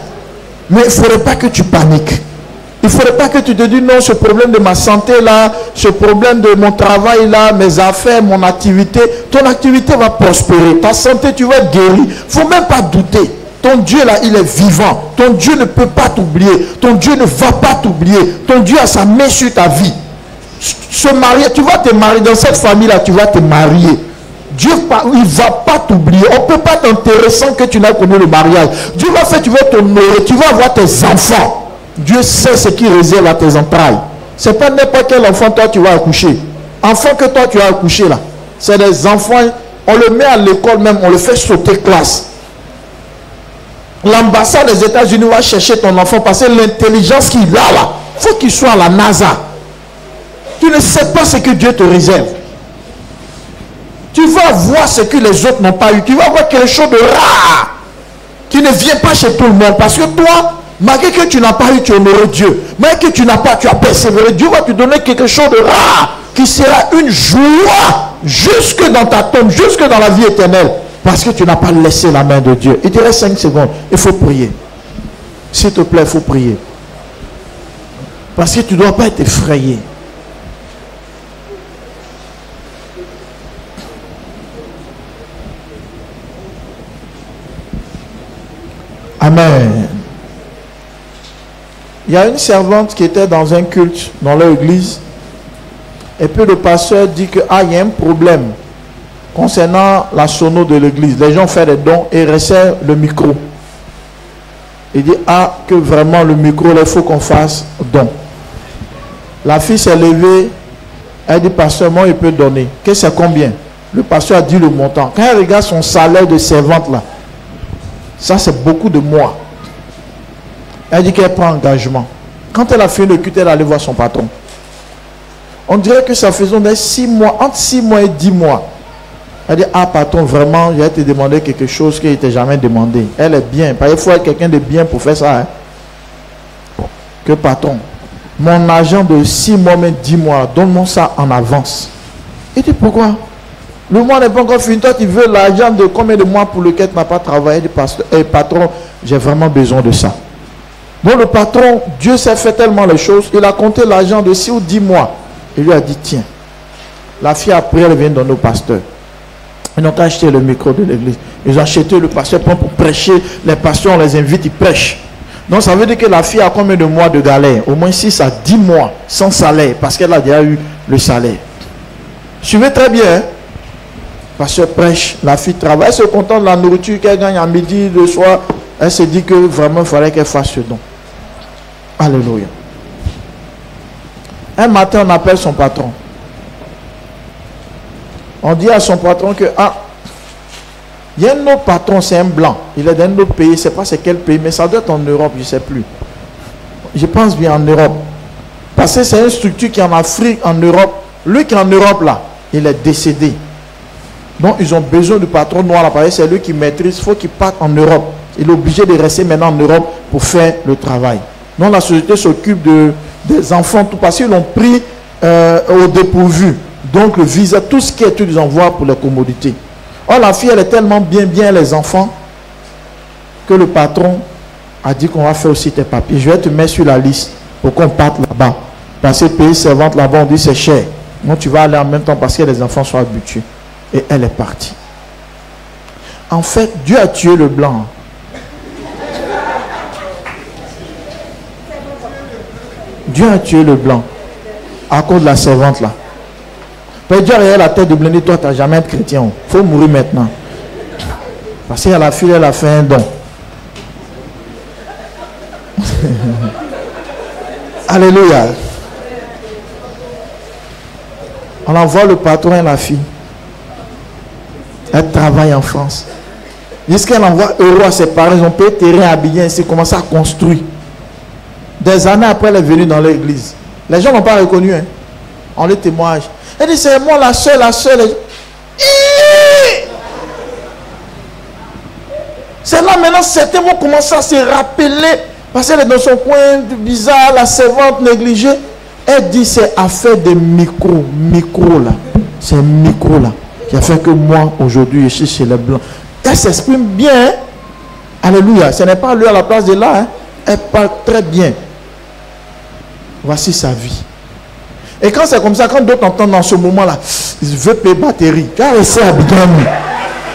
Mais il ne faudrait pas que tu paniques. Il ne faudrait pas que tu te dises non, ce problème de ma santé là, ce problème de mon travail là, mes affaires, mon activité. Ton activité va prospérer. Ta santé, tu vas être guéri. Il ne faut même pas douter. Ton Dieu là, il est vivant. Ton Dieu ne peut pas t'oublier. Ton Dieu ne va pas t'oublier. Ton Dieu a sa main sur ta vie. Se marier, tu vas te marier dans cette famille là, tu vas te marier. Dieu, il ne va pas t'oublier. On ne peut pas t'enterrer sans que tu n'aies connu le mariage. Dieu va faire, tu vas t'honorer, tu vas avoir tes enfants. Dieu sait ce qu'il réserve à tes entrailles. Ce n'est pas n'importe quel enfant toi tu vas accoucher. Enfant que toi tu as accouché là, c'est des enfants, on le met à l'école même, on le fait sauter classe. L'ambassade des États-Unis va chercher ton enfant parce que l'intelligence qu'il a là, il faut qu'il soit à la NASA. Tu ne sais pas ce que Dieu te réserve. Tu vas voir ce que les autres n'ont pas eu. Tu vas voir quelque chose de rare qui ne vient pas chez tout le monde. Parce que toi, malgré que tu n'as pas eu, tu honorais Dieu. Malgré que tu n'as pas, tu as persévéré. Dieu va te donner quelque chose de rare qui sera une joie jusque dans ta tombe, jusque dans la vie éternelle. Parce que tu n'as pas laissé la main de Dieu. Il te reste 5 secondes. Il faut prier. S'il te plaît, il faut prier. Parce que tu ne dois pas être effrayé. Amen. Il y a une servante qui était dans un culte dans leur église. Et puis le pasteur dit que il y a un problème concernant la sono de l'église. Les gens font des dons et resserrent le micro. Il dit que vraiment le micro, il faut qu'on fasse don. La fille s'est levée. Elle dit, pasteur, moi il peut donner. Que c'est combien? Le pasteur a dit le montant. Quand elle regarde son salaire de servante là, ça c'est beaucoup de mois. Elle dit qu'elle prend engagement. Quand elle a fini le culte, elle allait voir son patron. On dirait que ça faisait 6 mois, entre 6 mois et 10 mois. Elle dit, ah patron, vraiment, j'ai te demandé quelque chose qu'il ne t'a jamais demandé. Elle est bien. Il faut être quelqu'un de bien pour faire ça. Hein. Que patron, mon argent de 6 mois, mais 10 mois, donne-moi ça en avance. Il dit, pourquoi? Le mois n'est pas encore fini. Toi, tu veux l'argent de combien de mois pour lequel tu n'as pas travaillé? Il dit, patron, j'ai vraiment besoin de ça. Donc le patron, Dieu sait faire tellement les choses, il a compté l'argent de 6 ou 10 mois. Il lui a dit, tiens, la fille après, elle vient donner au pasteur. Ils ont acheté le micro de l'église. Ils ont acheté le pasteur pour prêcher. Les pasteurs, on les invite, ils prêchent. Donc ça veut dire que la fille a combien de mois de galère? Au moins 6 à 10 mois sans salaire, parce qu'elle a déjà eu le salaire. Suivez très bien. Hein? Pasteur prêche, la fille travaille. Elle se contente de la nourriture qu'elle gagne à midi, le soir. Elle se dit que vraiment il fallait qu'elle fasse ce don. Alléluia. Un matin, on appelle son patron. On dit à son patron que, ah, il y a un autre patron, c'est un blanc. Il est d'un autre pays, je ne sais pas c'est quel pays, mais ça doit être en Europe, je ne sais plus. Je pense bien en Europe. Parce que c'est une structure qui est en Afrique, en Europe. Lui qui est en Europe, là, il est décédé. Donc, ils ont besoin du patron noir, là, parce que c'est lui qui maîtrise. Il faut qu'il parte en Europe. Il est obligé de rester maintenant en Europe pour faire le travail. Donc, la société s'occupe des enfants, tout parce qu'ils l'ont pris au dépourvu. Donc, le visa, tout ce qui est, tu les envoies pour les commodités. Or, la fille, elle est tellement bien les enfants, que le patron a dit qu'on va faire aussi tes papiers. Je vais te mettre sur la liste pour qu'on parte là-bas. Parce que pays servante là-bas, on dit c'est cher. Donc, tu vas aller en même temps parce que les enfants sont habitués. Et elle est partie. En fait, Dieu a tué le blanc. Dieu a tué le blanc à cause de la servante là. Peut Dieu a la tête de blindé, toi tu n'as jamais été chrétien. Il faut mourir maintenant. Parce que la fille, elle a fait un don. Alléluia. On envoie le patron et la fille. Elle travaille en France. Jusqu'elle envoie euro à ses parents, ils ont payé terrain à Bignan, ils commencent à construire. Des années après, elle est venue dans l'église. Les gens n'ont pas reconnu. Hein. On les témoigne. Elle dit, c'est moi la seule, la seule. C'est là maintenant, certains vont commencer à se rappeler. Parce qu'elle est dans son coin bizarre, la servante négligée. Elle dit, c'est affaire de micro là. C'est un micro là. Qui a fait que moi, aujourd'hui, je suis chez les Blancs. Elle s'exprime bien. Hein? Alléluia. Ce n'est pas lui à la place de là. Hein? Elle parle très bien. Voici sa vie. Et quand c'est comme ça, quand d'autres entendent dans ce moment-là, ils veulent payer batterie. Tu vas rester à Bignan.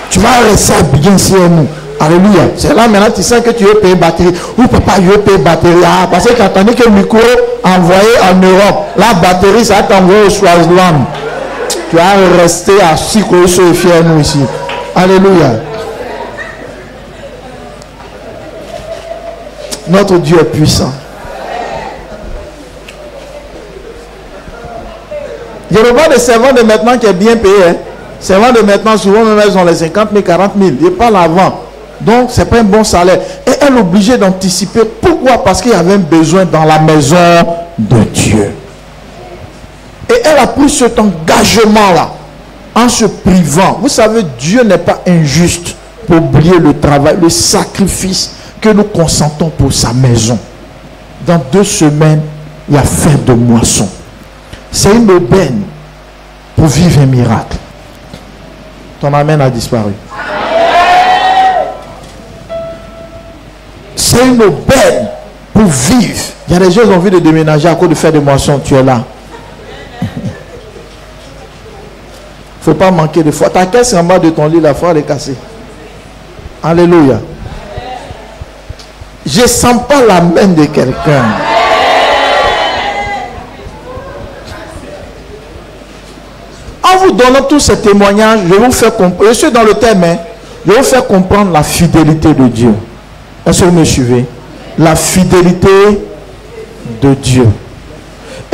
Tu vas rester à Bignan ici à nous. Alléluia. C'est là maintenant tu sens que tu veux payer batterie. Ou papa, je veux payer batterie. Ah, parce que tu as entendu que le micro envoyé en Europe. La batterie, ça va t'envoyer au Swaziland. Tu vas rester assis comme ce fier nous ici. Alléluia. Notre Dieu est puissant. Je ne vois des servants de maintenant qui est bien payé. Hein. Servants de maintenant, souvent même elles ont les 50 000, 40 000. Ils parlent avant. Donc, ce n'est pas un bon salaire. Et elle est obligée d'anticiper. Pourquoi? Parce qu'il y avait un besoin dans la maison de Dieu. Et elle a pris cet engagement-là en se privant. Vous savez, Dieu n'est pas injuste pour oublier le travail, le sacrifice que nous consentons pour sa maison. Dans 2 semaines, il y a fin de moisson. C'est une aubaine pour vivre un miracle. Ton amen a disparu. C'est une aubaine pour vivre. Il y a des gens qui ont envie de déménager à cause de faire des moissons. Tu es là. Il ne faut pas manquer de foi. Ta caisse en bas de ton lit, la foi elle est cassée. Alléluia. Je ne sens pas la main de quelqu'un. En vous donnant tous ces témoignages, je vais vous faire comprendre. Je suis dans le thème, hein, je vais vous faire comprendre la fidélité de Dieu. Est-ce que vous me suivez? La fidélité de Dieu.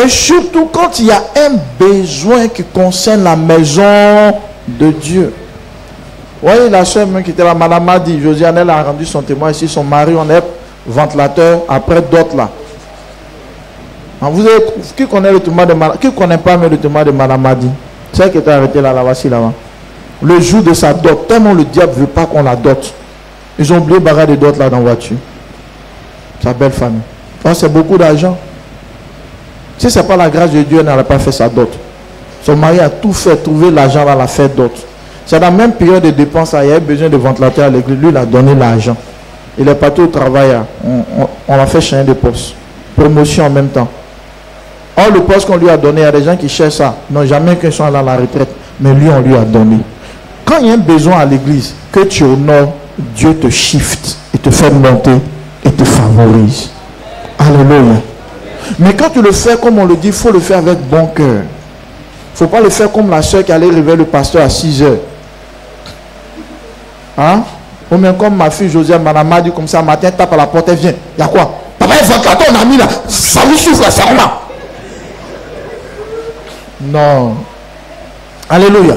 Et surtout quand il y a un besoin qui concerne la maison de Dieu. Vous voyez la soeur qui était là, madame a dit, Josiane, elle a rendu son témoin ici, son mari, on est ventilateur, après d'autres là. Qui connaît le tomate de Madame? Qui connaît pas le tomate de Madame Madi? C'est elle qui était arrêtée là, voici là-bas. Le jour de sa dot, tellement le diable ne veut pas qu'on la dote. Ils ont oublié barrer de dot là dans la voiture. Sa belle famille. C'est beaucoup d'argent. Si ce n'est pas la grâce de Dieu, elle n'aurait pas fait sa dot. Son mari a tout fait, trouver l'argent dans la fête dot. C'est dans la même période de dépenses, il y avait besoin de ventilateur à l'église. Lui, il a donné l'argent. Il est parti au travail. On l'a fait changer de poste. Promotion en même temps. Or, le poste qu'on lui a donné, il y a des gens qui cherchent ça. Non, jamais qu'ils sont allés à la retraite. Mais lui, on lui a donné. Quand il y a un besoin à l'église, que tu honores, Dieu te shift et te fait monter et te favorise. Alléluia. Mais quand tu le fais, comme on le dit, il faut le faire avec bon cœur. Il ne faut pas le faire comme la soeur qui allait réveiller le pasteur à 6 heures. Hein? Ou même comme ma fille Josiane, madame m'a dit comme ça, matin, tape à la porte, elle vient. Il y a quoi? Papa, il ventilateur, on a mis là. Ça vous souffle, ça remet. Non. Alléluia.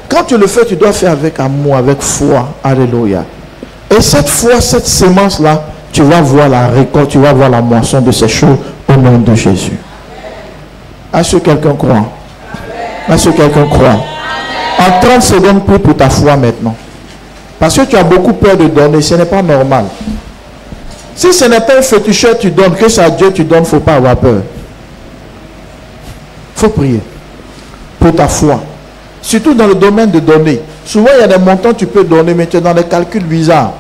Quand tu le fais, tu dois faire avec amour, avec foi. Alléluia. Et cette foi, cette sémence-là, tu vas voir la récolte, tu vas voir la moisson de ces choses au nom de Jésus. Est-ce que quelqu'un croit? Est-ce que quelqu'un croit? En 30 secondes, prie pour ta foi maintenant. Parce que tu as beaucoup peur de donner, ce n'est pas normal. Si ce n'est pas un féticheur, tu donnes, que c'est à Dieu tu donnes, il ne faut pas avoir peur. Il faut prier pour ta foi. Surtout dans le domaine de donner. Souvent, il y a des montants que tu peux donner, mais tu es dans des calculs bizarres.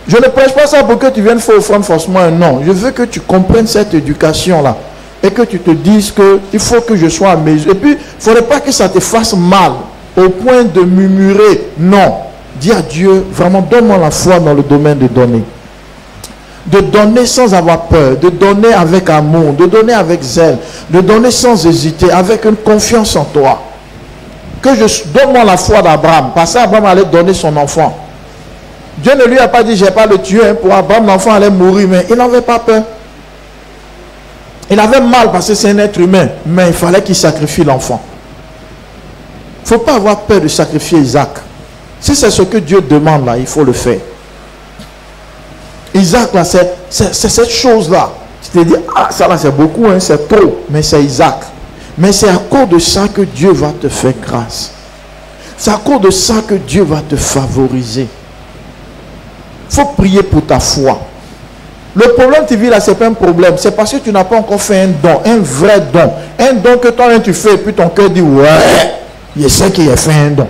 Je ne prêche pas ça pour que tu viennes faire offrande forcément un non. Je veux que tu comprennes cette éducation-là. Et que tu te dises qu'il faut que je sois à mesure. Et puis, il ne faudrait pas que ça te fasse mal au point de murmurer. Non. Dis à Dieu, vraiment, donne-moi la foi dans le domaine de donner. De donner sans avoir peur, de donner avec amour, de donner avec zèle, de donner sans hésiter, avec une confiance en toi. Que je donne-moi la foi d'Abraham. Parce qu'Abraham allait donner son enfant. Dieu ne lui a pas dit, je ne vais pas le tuer. Pour Abraham, l'enfant allait mourir, mais il n'avait pas peur. Il avait mal parce que c'est un être humain, mais il fallait qu'il sacrifie l'enfant. Il ne faut pas avoir peur de sacrifier Isaac. Si c'est ce que Dieu demande là, il faut le faire. Isaac là, c'est cette chose-là. Tu te dis, ah ça là c'est beaucoup, hein, c'est trop, mais c'est Isaac. Mais c'est à cause de ça que Dieu va te faire grâce. C'est à cause de ça que Dieu va te favoriser. Il faut prier pour ta foi. Le problème tu vis là, ce n'est pas un problème. C'est parce que tu n'as pas encore fait un don, un vrai don. Un don que toi tu fais et puis ton cœur dit, ouais, je sais qu'il a fait un don.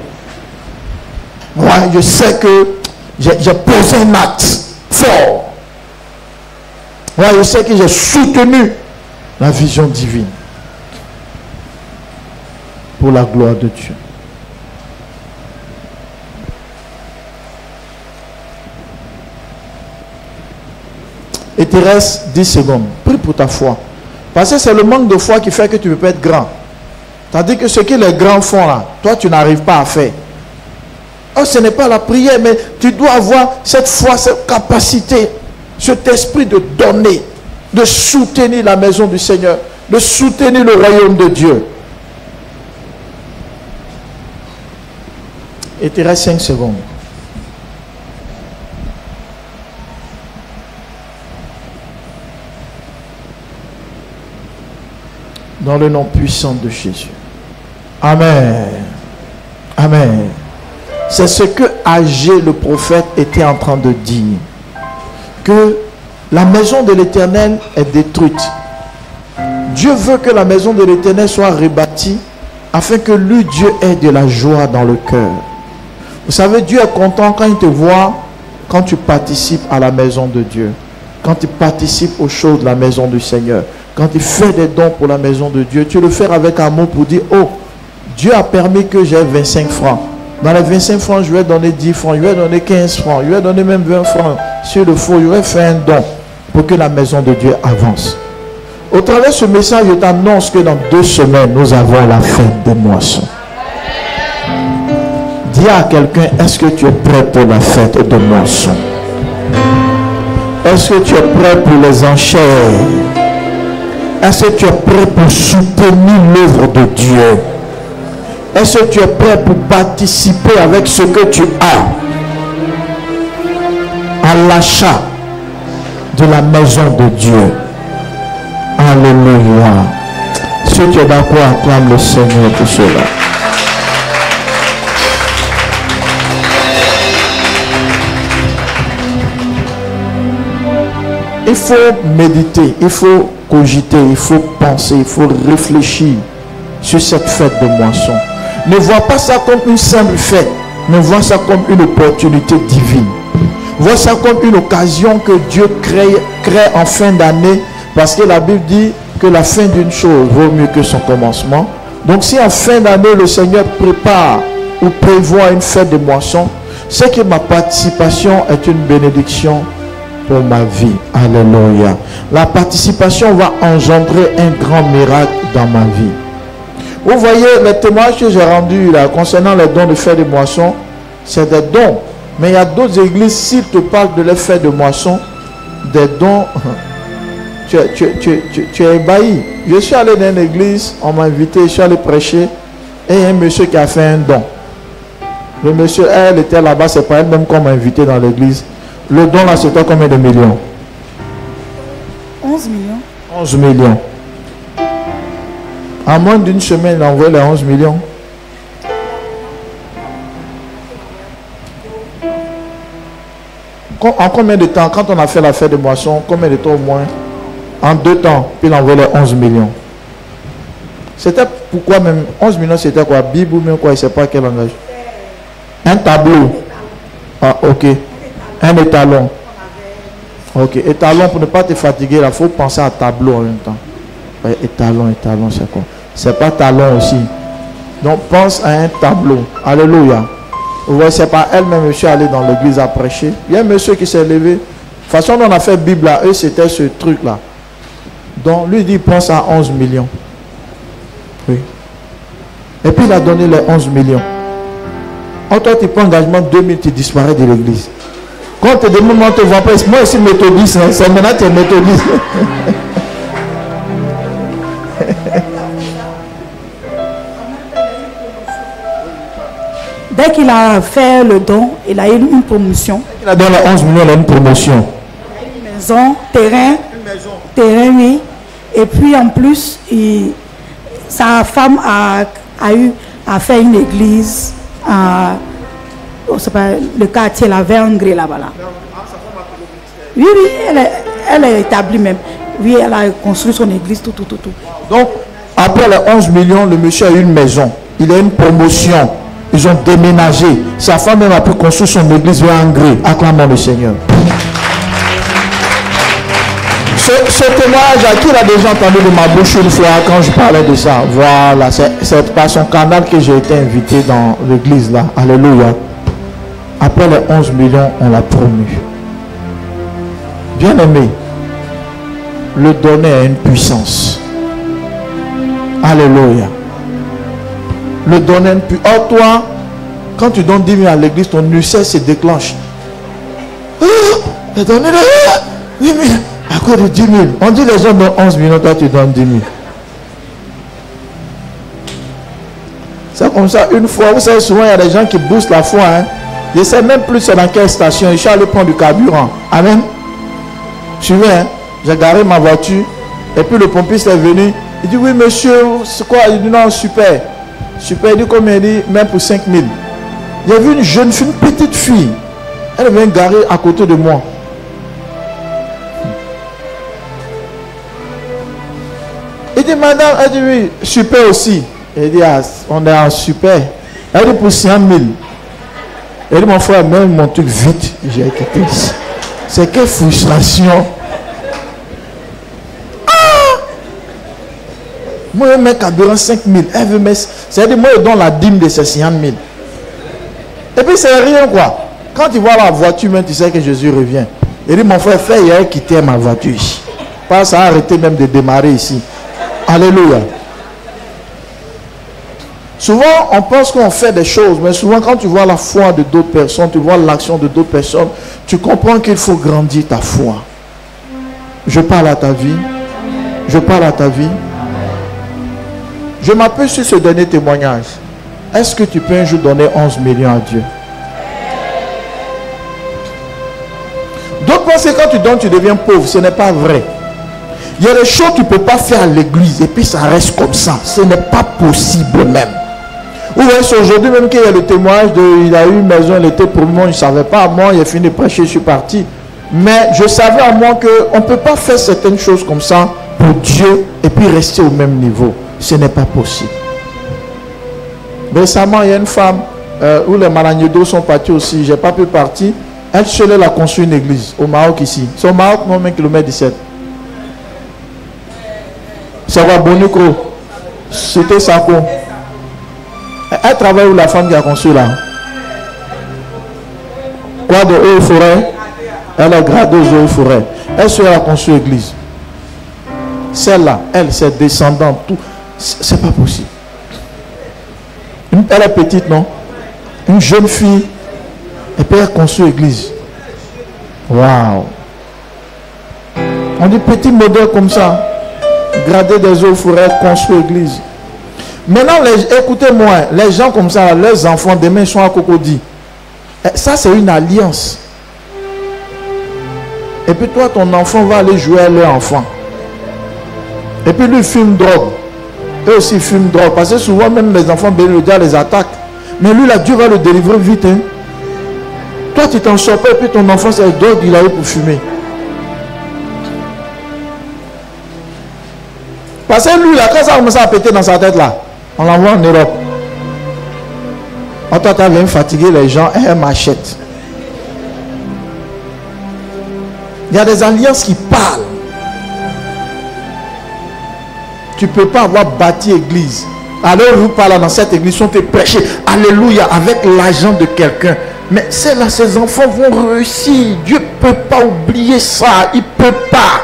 Ouais, je sais que j'ai posé un acte fort. Ouais, je sais que j'ai soutenu la vision divine. Pour la gloire de Dieu. Et te reste 10 secondes. Prie pour ta foi. Parce que c'est le manque de foi qui fait que tu ne peux pas être grand. Tandis que ce que les grands font là, toi tu n'arrives pas à faire. Oh, ce n'est pas la prière, mais tu dois avoir cette foi, cette capacité, cet esprit de donner, de soutenir la maison du Seigneur, de soutenir le royaume de Dieu. Et tu restes 5 secondes. Dans le nom puissant de Jésus. Amen. Amen. C'est ce que Agé le prophète était en train de dire. Que la maison de l'Éternel est détruite. Dieu veut que la maison de l'Éternel soit rebâtie afin que lui, Dieu, ait de la joie dans le cœur. Vous savez, Dieu est content quand il te voit, quand tu participes à la maison de Dieu. Quand tu participes aux choses de la maison du Seigneur. Quand tu fais des dons pour la maison de Dieu, tu le fais avec amour pour dire, oh, Dieu a permis que j'ai 25 francs. Dans les 25 francs, je vais donner 10 francs, je vais donner 15 francs, je vais donner même 20 francs. Sur le faux, je vais faire un don pour que la maison de Dieu avance. Au travers de ce message, je t'annonce que dans 2 semaines, nous avons la fête des moissons. Dis à quelqu'un, est-ce que tu es prêt pour la fête des moissons? Est-ce que tu es prêt pour les enchères? Est-ce que tu es prêt pour soutenir l'œuvre de Dieu? Est-ce que tu es prêt pour participer avec ce que tu as à l'achat de la maison de Dieu? Alléluia. Si tu es d'accord, acclame le Seigneur pour cela. Il faut méditer, il faut cogiter, il faut penser, il faut réfléchir sur cette fête de moisson. Ne vois pas ça comme une simple fête, mais vois ça comme une opportunité divine. Vois ça comme une occasion que Dieu crée en fin d'année, parce que la Bible dit que la fin d'une chose vaut mieux que son commencement. Donc si en fin d'année le Seigneur prépare ou prévoit une fête de moisson, c'est que ma participation est une bénédiction pour ma vie. Alléluia. La participation va engendrer un grand miracle dans ma vie. Vous voyez, les témoignages que j'ai rendus là, concernant les dons de fête de moisson, c'est des dons. Mais il y a d'autres églises, s'ils te parlent de les fêtes de moisson, des dons, tu es ébahi. Je suis allé dans une église, on m'a invité, je suis allé prêcher, et il y a un monsieur qui a fait un don. Le monsieur, elle était là-bas, c'est pas elle-même qu'on m'a invité dans l'église. Le don là, c'était combien de millions? 11 millions. 11 millions. En moins d'une semaine, il a envoyé les 11 millions. En combien de temps, quand on a fait la fête de moisson, combien de temps au moins? En 2 temps, puis il a envoyé les 11 millions. C'était pourquoi même 11 millions, c'était quoi? Bible ou même quoi? Je ne sais pas quel langage. Un tableau. Ah, ok. Un étalon. Ok. Étalon, pour ne pas te fatiguer, il faut penser à tableau en même temps. Ouais, étalon, c'est quoi? C'est pas talon aussi. Donc pense à un tableau. Alléluia. Vous voyez, c'est pas elle-même, monsieur, allé dans l'église à prêcher. Il y a un monsieur qui s'est levé. De toute façon, on a fait Bible là, eux, c'était ce truc-là. Donc, lui dit, pense à 11 millions. Oui. Et puis, il a donné les 11 millions. En toi, tu prends engagement 2000, tu disparais de l'église. Quand tu te demande, on te voit pas. Moi, je suis méthodiste. Hein, c'est maintenant que tu es méthodiste. Dès qu'il a fait le don, il a eu une promotion. Il a donné 11 millions, il a une promotion. Une maison, terrain. Terrain, oui. Et puis en plus, sa femme a fait une église à le quartier, la Verngre là-bas. Là. Oui, oui, elle est établie même. Oui, elle a construit son église, tout. Donc, après les 11 millions, le monsieur a eu une maison. Il a une promotion. Ils ont déménagé. Sa femme même a pu construire son église vers Angré. Acclamons le Seigneur. Ce témoignage, à qui il a déjà entendu de ma bouche une fois quand je parlais de ça? Voilà, c'est par son canal que j'ai été invité dans l'église là. Alléluia. Après les 11 millions, on l'a promu. Bien aimé, le donner a une puissance. Alléluia. Le donner a une puissance. Or toi, quand tu donnes 10 000 à l'église, ton ulcère se déclenche. Le donner 10 000. À cause de 10 000. On dit les gens donnent 11 millions, toi tu donnes 10 000. C'est comme ça, une fois, vous savez, souvent il y a des gens qui boostent la foi. Hein. Je ne sais même plus c'est dans quelle station. Je suis allé prendre du carburant. Amen. Suivez, hein. J'ai garé ma voiture. Et puis le pompiste est venu. Il dit, oui monsieur, c'est quoi? Il dit, non, super. Super, il dit combien? Il dit, même pour 5 000. J'ai vu une jeune fille, une petite fille. Elle vient garer à côté de moi. Il dit, madame, elle dit, oui, super aussi. Il dit, ah, on est en super. Elle dit, pour 100 000. Elle dit, mon frère, même mon truc vite. J'ai quitté ici. C'est quelle frustration. Ah! Moi, je mets carburant 5 000. Elle veut mettre. C'est-à-dire, moi, je donne la dîme de ces 100 000. Et puis, c'est rien, quoi. Quand tu vois la voiture, même, tu sais que Jésus revient. Il dit, mon frère, fais hier quitter ma voiture ici. Pas ça a arrêté même de démarrer ici. Alléluia. Souvent, on pense qu'on fait des choses, mais souvent, quand tu vois la foi de d'autres personnes, tu vois l'action de d'autres personnes, tu comprends qu'il faut grandir ta foi. Je parle à ta vie. Je parle à ta vie. Je m'appuie sur ce dernier témoignage. Est-ce que tu peux un jour donner 11 millions à Dieu? D'autres pensent que quand tu donnes, tu deviens pauvre. Ce n'est pas vrai. Il y a des choses que tu ne peux pas faire à l'église et puis ça reste comme ça. Ce n'est pas possible même. Vous voyez, c'est aujourd'hui même qu'il y a le témoignage de il a eu une maison, il était pour moi, il ne savait pas. Moi, il a fini de prêcher, je suis parti. Mais je savais en moi qu'on ne peut pas faire certaines choses comme ça pour Dieu et puis rester au même niveau. Ce n'est pas possible. Récemment, il y a une femme où les Malagnedos sont partis aussi. Je n'ai pas pu partir. Elle seule, elle a construit une église au Maroc ici. C'est au Maroc, non, même kilomètre 17. C'est quoi, Bonucro? C'était Sako. Elle travaille où la femme qui a construit là? Quoi de eau et forêt? Elle est gradeuse eau et forêt. Elle seule a construit l'église. Celle-là, elle, ses descendants, tout. C'est pas possible. Elle est petite, non? Une jeune fille. Et puis elle construit l'église. Waouh! On dit petit modèle comme ça. Grader des eaux forêt, construire l'église. Maintenant, écoutez-moi, les gens comme ça, leurs enfants, demain ils sont à Cocody. Ça, c'est une alliance. Et puis toi, ton enfant va aller jouer à leur enfant. Et puis lui, il fume drogue. Eux aussi, ils fument drogue. Parce que souvent, même les enfants, le diable les attaque. Mais lui, là, Dieu va le délivrer vite. Hein. Toi, tu t'en sors pas, et puis ton enfant, c'est drogue, il a eu pour fumer. Parce que lui, là, quand ça commence à péter dans sa tête, là, on l'envoie en Europe. On t'entend même fatiguer les gens, et elle machette. Il y a des alliances qui parlent. Tu ne peux pas avoir bâti église. Alors vous parlez dans cette église, sont fait prêcher. Alléluia, avec l'argent de quelqu'un. Mais c'est là, ces enfants vont réussir. Dieu ne peut pas oublier ça. Il ne peut pas.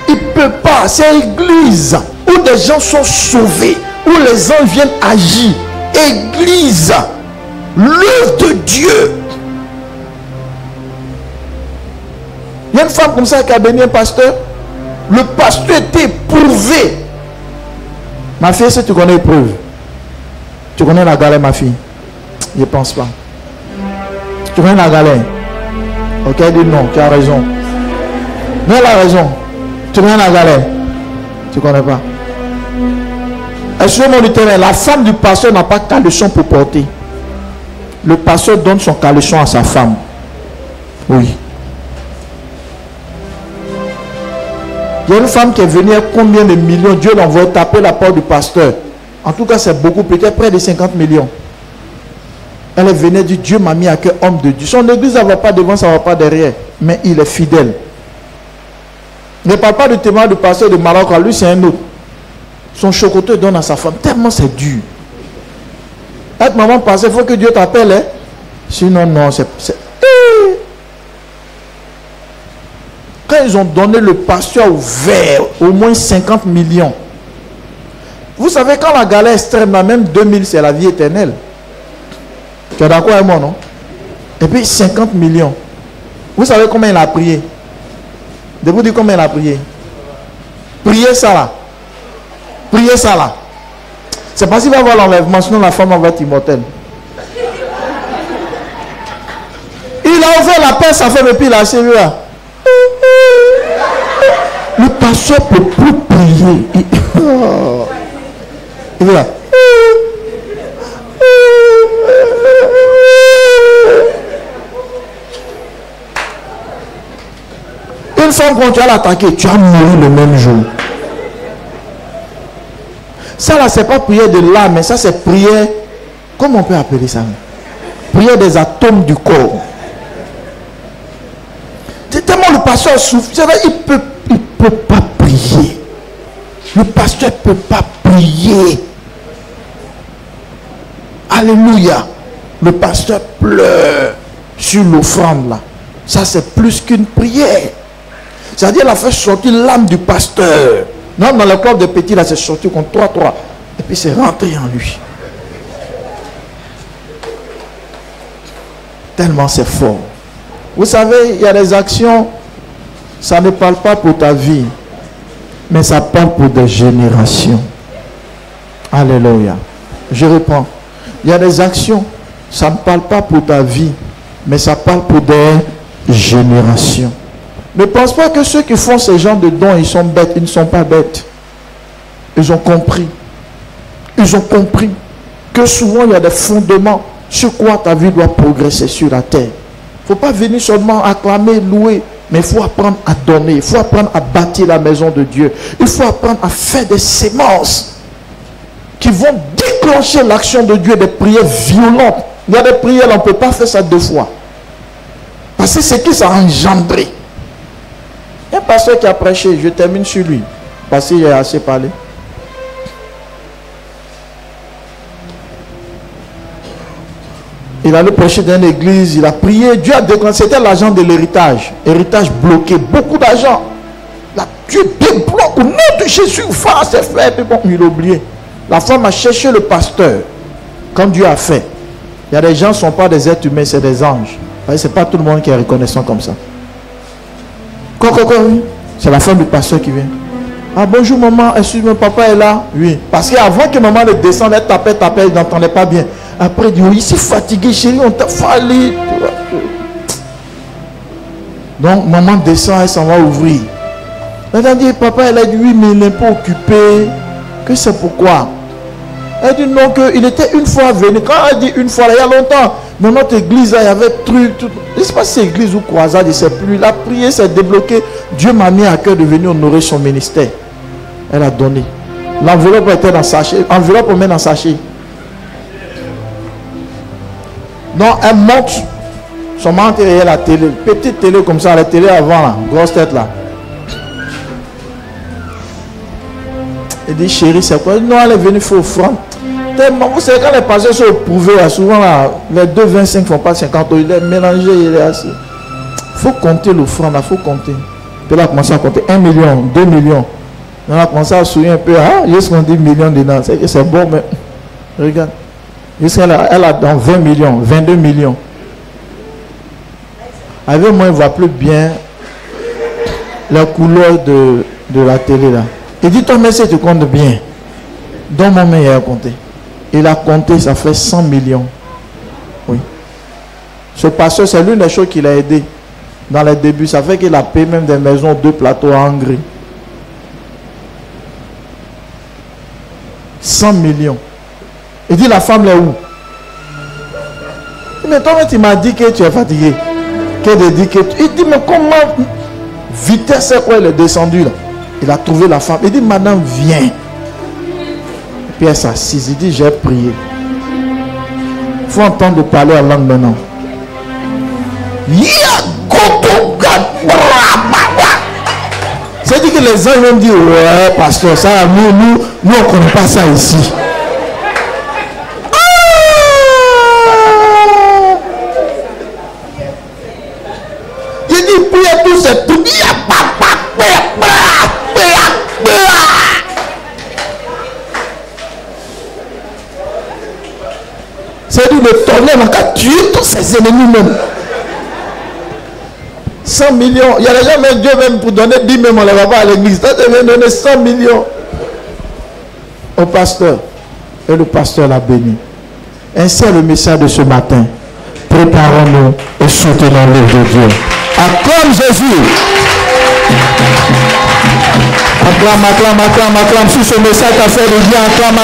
Il ne peut pas. C'est église où des gens sont sauvés, où les anges viennent agir. Église, l'œuvre de Dieu. Il y a une femme comme ça qui a béni un pasteur. Le pasteur était éprouvé. Ma fille, est-ce que tu connais l'épreuve? Tu connais la galère, ma fille? Je ne pense pas. Tu connais la galère? Ok, dis non, tu as raison. Mais elle a raison. Tu connais la galère? Tu ne connais pas. Excusez-moi du terrain, la femme du pasteur n'a pas de caleçon pour porter. Le pasteur donne son caleçon à sa femme. Oui. Il y a une femme qui est venue à combien de millions? Dieu l'envoie taper la porte du pasteur. En tout cas, c'est beaucoup, peut-être près de 50 millions. Elle est venue dire, Dieu m'a mis à cœur homme de Dieu. Son église, ça ne va pas devant, ça ne va pas derrière. Mais il est fidèle. Ne parle pas du témoignage du pasteur de Maroc, lui c'est un autre. Son chocolat donne à sa femme, tellement c'est dur. Être maman passée, il faut que Dieu t'appelle. Hein? Sinon, non, c'est... Quand ils ont donné le pasteur ouvert, au moins 50 millions. Vous savez, quand la galère extrême, là, même 2000, c'est la vie éternelle. Tu es d'accord avec moi, non? Et puis 50 millions. Vous savez combien il a prié? De vous dire combien il a prié? Priez ça là. Priez ça là. C'est parce qu'il va avoir l'enlèvement, sinon la femme va être immortelle. Il a ouvert la paix, sa femme, et puis il a acheté lui là. Le pasteur ne peut plus prier. Il est là. Une femme, quand tu as l'attaqué, tu as mouru le même jour. Ça là, c'est pas prière de l'âme, mais ça c'est prière. Comment on peut appeler ça? Prière des atomes du corps. C'est tellement le pasteur souffre. Il peut pas prier. Le pasteur ne peut pas prier. Alléluia. Le pasteur pleure sur l'offrande là. Ça c'est plus qu'une prière. C'est-à-dire il a fait sortir l'âme du pasteur. Non, dans le corps de petit là, c'est sorti comme 3-3. Et puis c'est rentré en lui. Tellement c'est fort. Vous savez, il y a des actions, ça ne parle pas pour ta vie, mais ça parle pour des générations. Alléluia. Je reprends. Il y a des actions, ça ne parle pas pour ta vie, mais ça parle pour des générations. Ne pense pas que ceux qui font ces genres de dons, ils sont bêtes. Ils ne sont pas bêtes. Ils ont compris. Ils ont compris que souvent il y a des fondements sur quoi ta vie doit progresser sur la terre. Il ne faut pas venir seulement acclamer, louer, mais il faut apprendre à donner. Il faut apprendre à bâtir la maison de Dieu. Il faut apprendre à faire des sémences qui vont déclencher l'action de Dieu, des prières violentes. Il y a des prières, on ne peut pas faire ça 2 fois. Parce que c'est qui ça a engendré. Il y a un pasteur qui a prêché, je termine sur lui, parce qu'il a assez parlé. Il allait prêcher dans l'église, il a prié, Dieu a déclenché, c'était l'argent de l'héritage. Héritage bloqué, beaucoup d'argent. Dieu débloque au nom de Jésus, face c'est fait, puis bon, il a oublié. La femme a cherché le pasteur, comme Dieu a fait. Il y a des gens qui ne sont pas des êtres humains, c'est des anges. Ce n'est pas tout le monde qui est reconnaissant comme ça. Quoi, oui. C'est la femme du pasteur qui vient. Ah bonjour maman, excuse-moi, papa est là. Oui. Parce qu'avant que maman ne descende, elle tapait, elle n'entendait pas bien. Après il dit, oui, c'est fatigué chérie, on t'a fallu. Donc maman descend, elle s'en va ouvrir. Elle dit, papa, elle a dit, oui, mais il n'est pas occupé. Que c'est pourquoi? Elle dit non, qu'il était une fois venu. Quand elle dit une fois, là, il y a longtemps, dans notre église, là, il y avait truc, tout. Je ne sais pas si c'est église ou croisade, je ne sais plus. La prière s'est débloquée. Dieu m'a mis à cœur de venir honorer son ministère. Elle a donné. L'enveloppe était dans le sachet. Enveloppe, on met dans le sachet. Donc, elle monte. Son maman derrière la télé. Petite télé comme ça, la télé avant, là. Grosse tête, là. Elle dit, chérie, c'est quoi? Non, elle est venue faire offrande. Vous savez, quand les pasteurs sont éprouvés, souvent là, les 2,25 ne font pas 50 euros. Il est mélangé, il est assis. Il faut compter l'offrande, il faut compter. Puis là, on a commencé à compter 1 million, 2 millions. On a commencé à sourire un peu. Ah, il y a 10 millions dedans. C'est bon, mais regarde. Elle a dans 20 millions, 22 millions. Avec moi, il ne voit plus bien la couleur de la télé là. Il dit, toi, mais si tu comptes bien. Dans mon main, il a compté. Il a compté, ça fait 100 millions. Oui. Ce pasteur, c'est l'une des choses qu'il a aidé dans les débuts. Ça fait qu'il a payé même des maisons, 2 plateaux à Hongrie. 100 millions. Il dit, la femme est où? Mais toi, tu m'as dit que tu es fatigué. Il dit, mais comment? Vitesse, c'est quoi? Il est descendu là. Il a trouvé la femme. Il dit, madame, viens. Puis elle s'assise. Il dit, j'ai prié. Il faut entendre parler en langue maintenant. C'est-à-dire que les gens vont dire, ouais, pasteur, ça, nous on ne connaît pas ça ici. Il dit, priez tous ces tout. C'est-à-dire le tonnerre a tué tous ses ennemis même. 100 millions. Il y a des gens, même Dieu même pour donner 10 même, on ne va pas à l'église. Ça devait donner 100 millions au pasteur. Et le pasteur l'a béni. Ainsi est le message de ce matin. Préparons-nous et soutenons l'œuvre de Dieu. Acclame Jésus. Acclame. Si ce message t'a fait du bien, acclame.